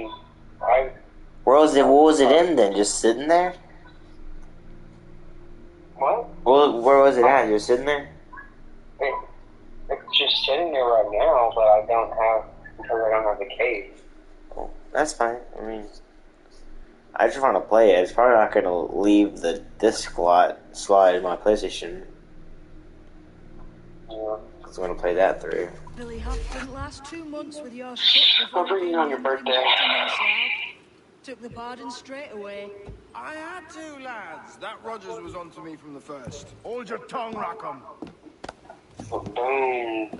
What was it in then? Just sitting there? What? Well, where was it at? Just sitting there? It's just sitting there right now, but I don't have the case. Well, that's fine. I mean, I just want to play it. It's probably not going to leave the disc slot in my PlayStation. Yeah. I'm going to play that through. Billy Huff didn't last 2 months with your ship before I'll bring you on your birthday. Took the pardon straight away. I had to, lads. That Rogers was on to me from the first. Hold your tongue, Rackham. Boom!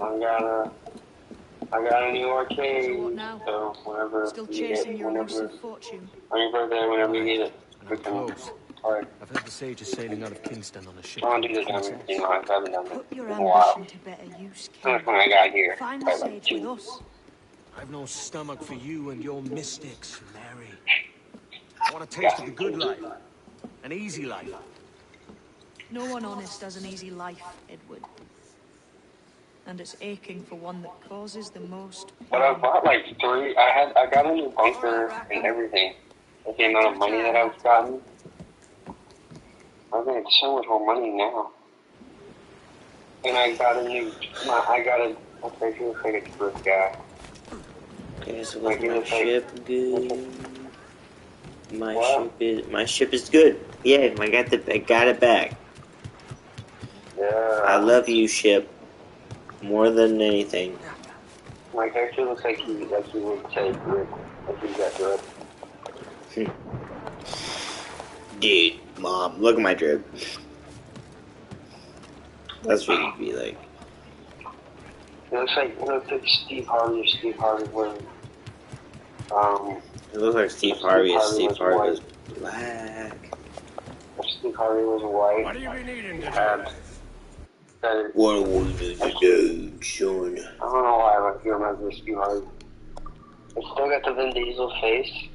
I got a new arcade. So what now? So whenever Still you chasing get, your whenever elusive fortune. on your birthday, whenever you need it. I'm close. Alright. I've heard the Sage is sailing out of Kingston on a ship. I want to do this every thing. I haven't done Put it your in a while. ambition to better use, How much Ken. money I got here? Find the Probably like sage with 2. us. I've no stomach for you and your mystics, Mary. I want a taste of the good life. An easy life. No one honest has an easy life, Edward. And it's aching for one that causes the most. But I bought like 3. I got a new bunker and everything. With the amount of money that I've gotten, I'm gonna get so much more money now. And I got a new. Okay, he looks like a good guy. Okay, so look at my ship good. My ship is good. Yeah, I got it back. Yeah. I love you, ship. More than anything. My character looks like he would say good. Like he's got drip. Dude, Mom, look at my drip. That's what you'd be like. It looks like Steve Harvey or Steve Harvey was. It looks like Steve Harvey if Steve Harvey was black. If Steve Harvey was white. What do you be needing today? What are we to do, son? I don't know why I remember Steve Harvey. It's still got the Vin Diesel face.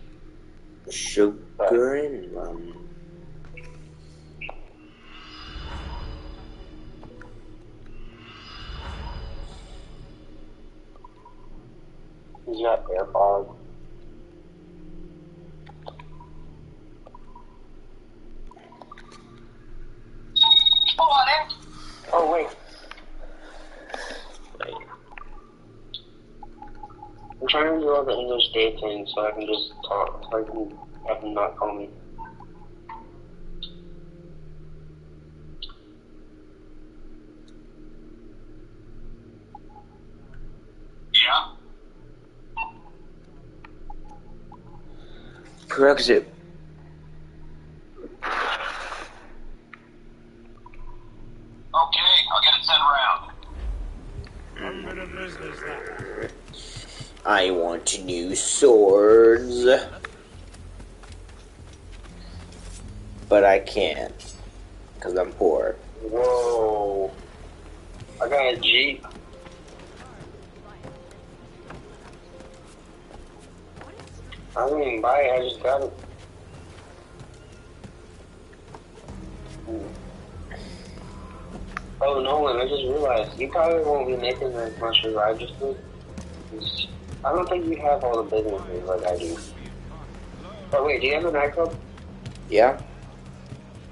Sugar and rum. He's got AirPods. Oh, wait. I'm trying to do all the English dating so I can just talk, so I can have them not call me. Yeah? Brexit. Okay, I'll get it sent around. Unfinished business now. I want new swords. But I can't. Because I'm poor. Whoa. I got a Jeep. I didn't even buy it, I just got it. Oh, Nolan, I just realized you probably won't be making as much as I just did. I don't think you have all the businesses like I do. Oh, wait, do you have a nightclub? Yeah?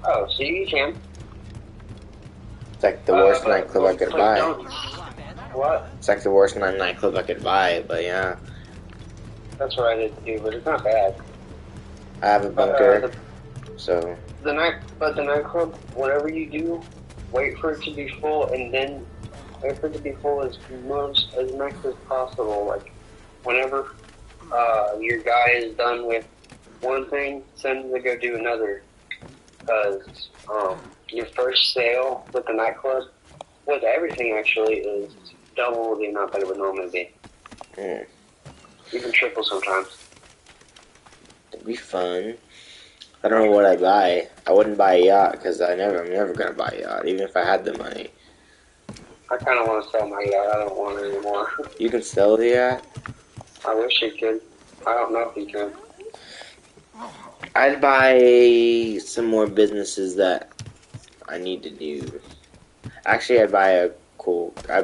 Oh, so you can. It's like the worst nightclub I could buy. What? It's like the worst nightclub I could buy, but yeah. That's what I did too, but it's not bad. I have a bunker, so... The nightclub, whatever you do, wait for it to be full, and then wait for it to be full as next as possible. Like, whenever your guy is done with one thing, send him to go do another. Because your first sale with the nightclub, with everything actually, is double the amount that it would normally be. even triple sometimes. It'd be fun. I don't know what I'd buy. I wouldn't buy a yacht because I'm never gonna buy a yacht, even if I had the money. I kind of want to sell my yacht. I don't want it anymore. You can sell the yacht? I wish you could. I don't know if you can. I'd buy some more businesses that I need to do. Actually, I'd buy a cool car.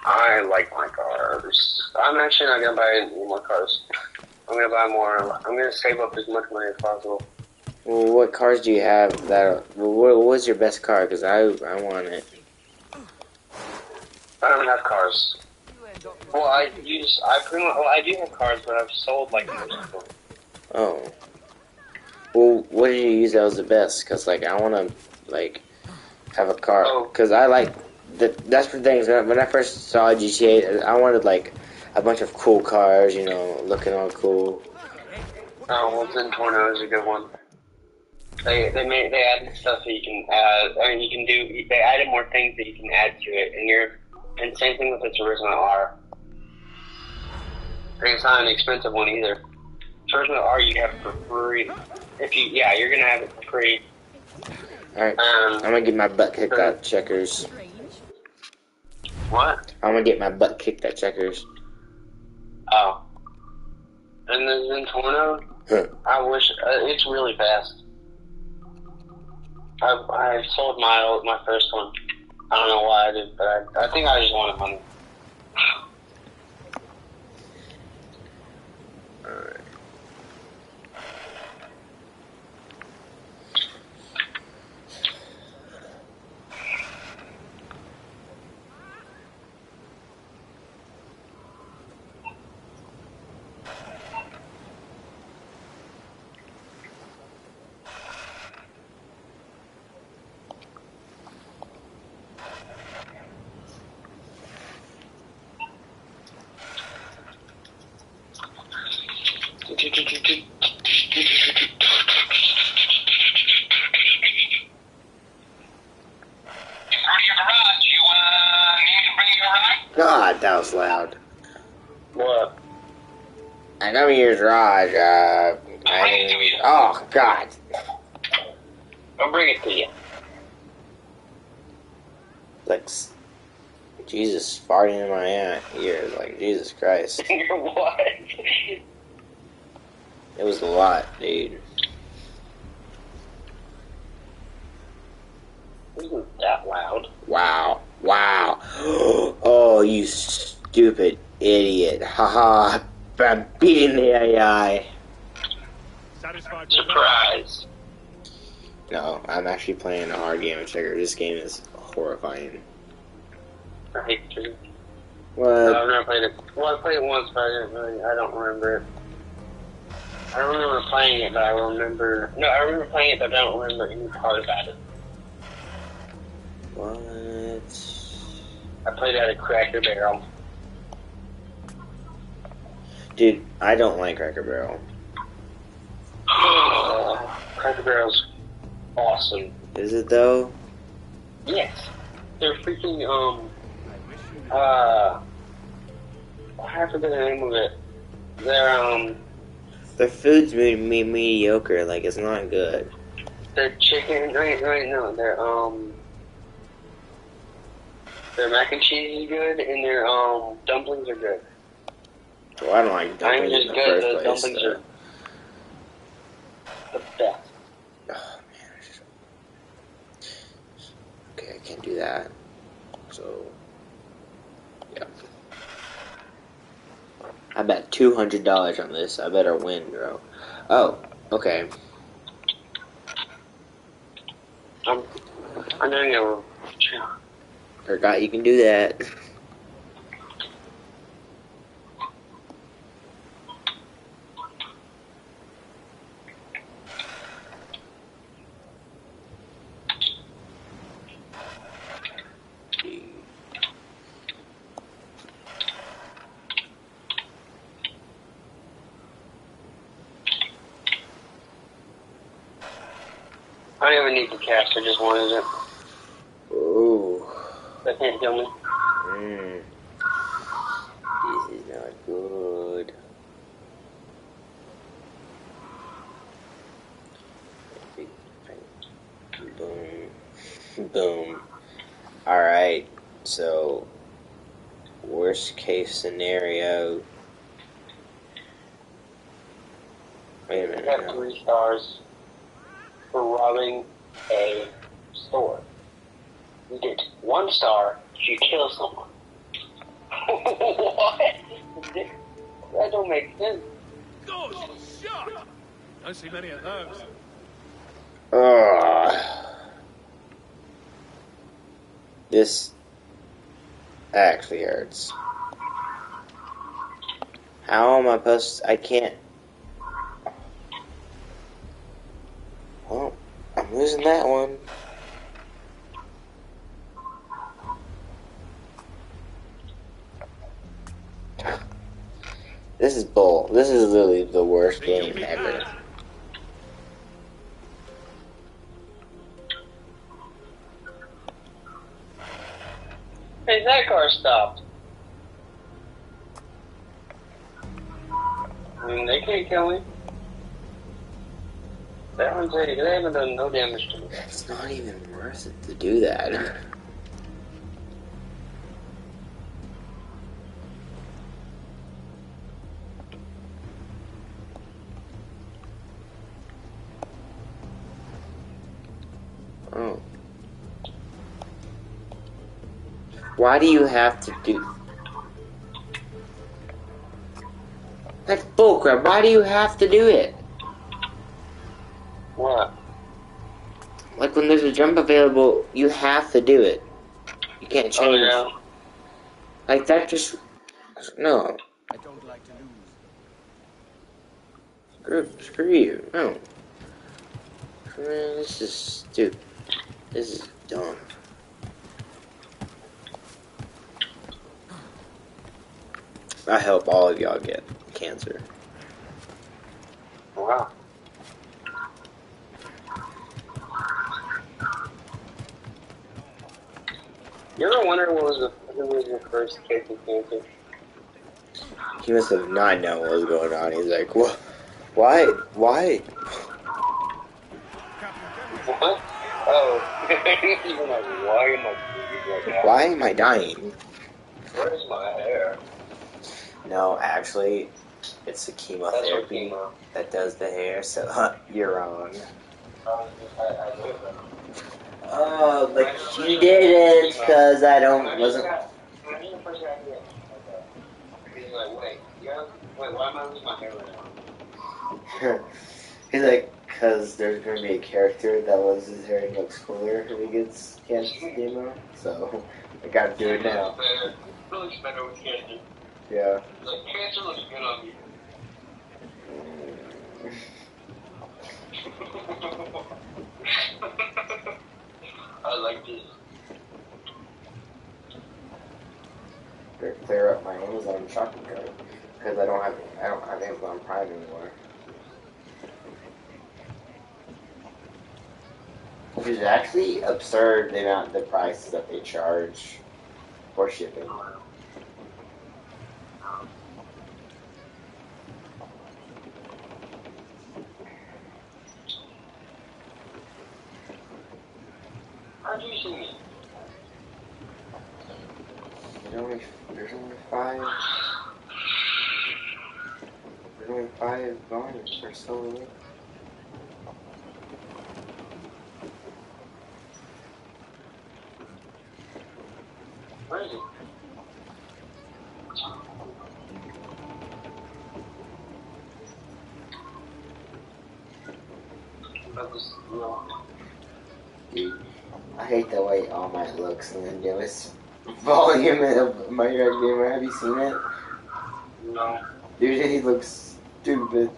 I like my cars. I'm actually not gonna buy any more cars. I'm gonna buy more. I'm gonna save up as much money as possible. Well, what cars do you have that? Well, what was your best car? Because I want it. I don't have cars. Well, I do have cars, but I've sold like most of them. Oh. Well, what did you use that was the best? Because like I want to like have a car. Because I like that's the thing. When I first saw GTA, I wanted like a bunch of cool cars, you know, looking all cool. Oh, well, Zentorno is a good one. They added stuff that you can add. I mean, they added more things that you can add to it, and same thing with its original R. And it's not an expensive one either. Its original R you have for free. You're gonna have it for free. Alright, I'm gonna get my butt kicked at Checkers. What? I'm gonna get my butt kicked at Checkers. Oh. And the Zentorno, I wish, it's really fast. I sold my first one. I don't know why I did, but I think I just wanted money. Alright. God, that was loud. What? I know your garage. Oh God. I'll bring it to you. Like, Jesus farting in my ear. Like, Jesus Christ. What? It was a lot, dude. It wasn't that loud. Wow. Wow. Oh, you stupid idiot. Haha. I'm beating the AI. Surprise. No, I'm actually playing a hard game of Checkers. This game is horrifying. I hate to. What? No, I've never played it. Well, I played it once, but I don't remember it. I don't remember playing it, but I remember... No, I remember playing it, but I don't remember any part about it. What? I played it at a Cracker Barrel. Dude, I don't like Cracker Barrel. Cracker Barrel's awesome. Is it though? Yes. They're freaking, I forget the name of it. Their food's mediocre, like it's not good. Their chicken, no, their mac and cheese is good, and their, dumplings are good. Well, I don't like dumplings in the first place. Dumplings are the best. Oh, man. Okay, I can't do that. So, yeah. I bet $200 on this. I better win, bro. Oh, okay. I know you. Forgot you can do that. I don't even need the cast, I just wanted it. Ooh. That can't kill me. Boom. Alright, so worst case scenario. Wait a minute. You got 3 stars for robbing a store. You get 1 star if you kill someone. What? That don't make sense. Good shot! Don't see many of those. This actually hurts. How am I supposed to, I can't. Well, I'm losing that one. This is bull. This is literally the worst game ever. Hey, that car stopped. I mean, they can't kill me. That one's they haven't done no damage to me. It's not even worth it to do that. Oh. Why do you have to do... That's bullcrap. Why do you have to do it? What? Like when there's a jump available, you have to do it. You can't change. Oh, yeah. Like that just... No. I don't like to lose. Screw you. No. Man, this is stupid. This is dumb. I hope all of y'all get cancer. Wow. You ever wonder who was your first case of cancer? He must have not known what was going on. He's like, what? Why? Why? What? Oh. You're like, why am I like that? Why am I dying? Where's my hair? No, actually, it's the chemotherapy Chemo. that does the hair, so you're wrong. I do it. Oh, but you didn't, because I wasn't... I need a first idea. He's like, wait, why am I losing my hair right now? He's like, because there's going to be a character that loses his hair and looks cooler if he gets cancer chemo, so I gotta do it now. It looks better with cancer. Yeah. Like, cancer looks good on me. I like this. Better clear up my Amazon shopping cart because I don't have Amazon Prime anymore. Which is actually absurd the prices that they charge for shipping. How'd you see me? There's only five volumes or so. Where is it? Dude, I hate the way All Might looks in the newest volume of My Hero Gamer. Have you seen it? No. Dude, he looks stupid.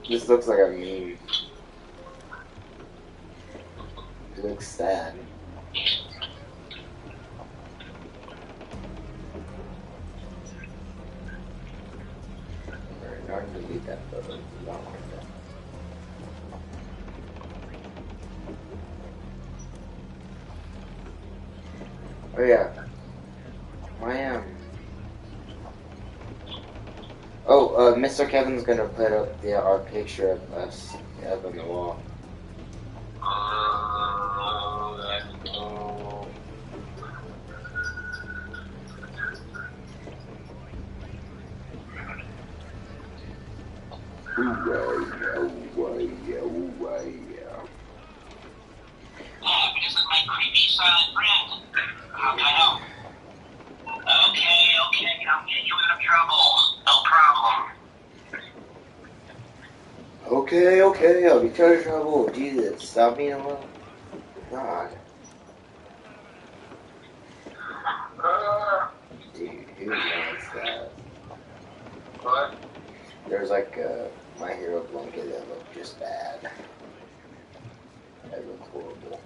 This looks like a meme. It looks sad. Alright, now I can delete that photo. I don't like that. Oh, Mr. Kevin's gonna put up our picture of us up on the wall. Let's go. This is my creepy silent friend. How can I help? Okay, I'll get you out of trouble. No problem. Okay, I'll be out of trouble. Jesus, stop being alone. God. Dude, who wants that? What? There's like a My Hero blanket that looked just bad. That looked horrible.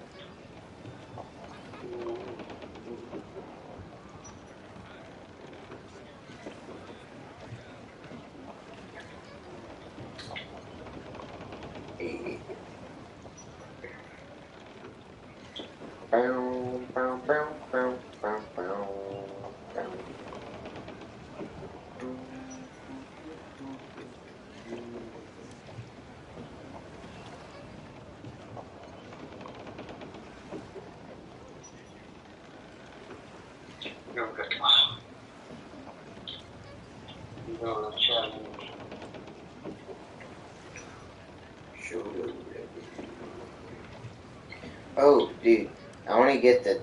Oh, dude, I want to get the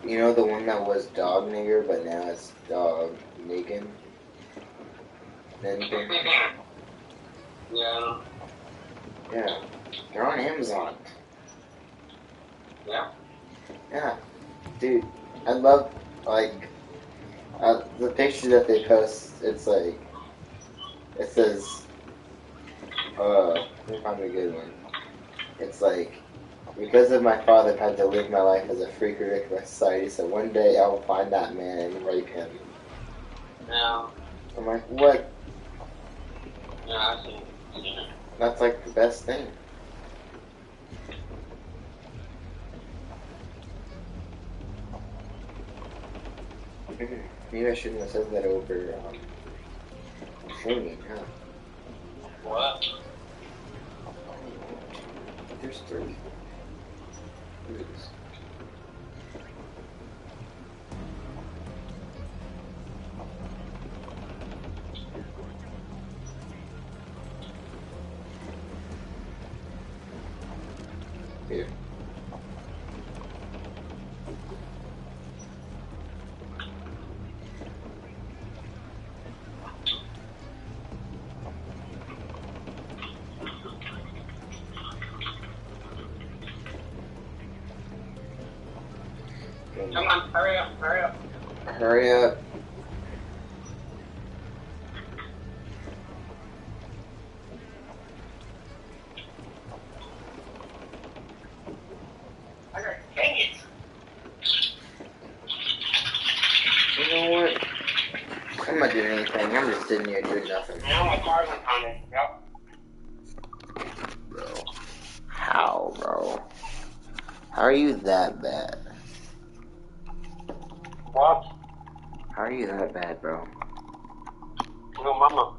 you know the one that was Dog Nigger, but now it's Dog Niggin. Yeah. Yeah, they're on Amazon. Yeah. Yeah, dude, I love like the picture that they post. It's like it says, let me find a good one. It's like, because of my father, I've had to live my life as a freaker victim of society, so one day I will find that man and rape him. Yeah. I'm like, what? Yeah, I see. That's like the best thing. Maybe I shouldn't have said that over streaming, huh? What? There's 3. Oops. Here. Come on, hurry up. Hurry up. Dang it. You know what? I'm not doing anything. I'm just sitting here doing nothing. Now my car's on timing. Yep. Bro. How, bro? How are you that bad? What? How are you that bad, bro? No, mama.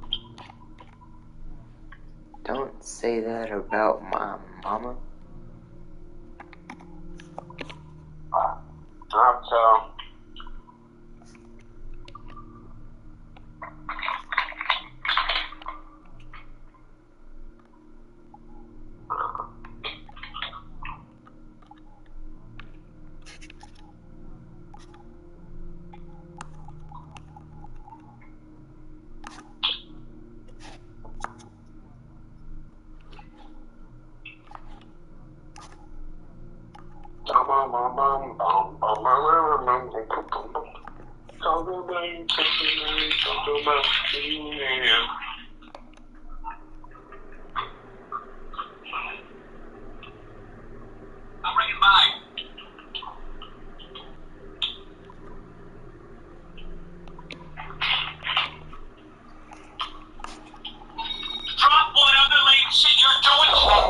Don't say that about my mama. So.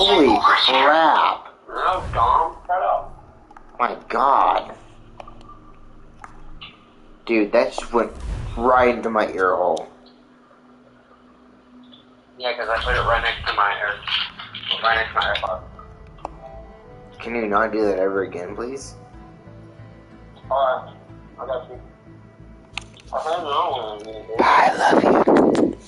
Holy crap! No, Dom, shut up. My God. Dude, that just went right into my ear hole. Yeah, because I put it right next to my AirPod. Can you not do that ever again, please? Alright, I got you. I found another one. I love you.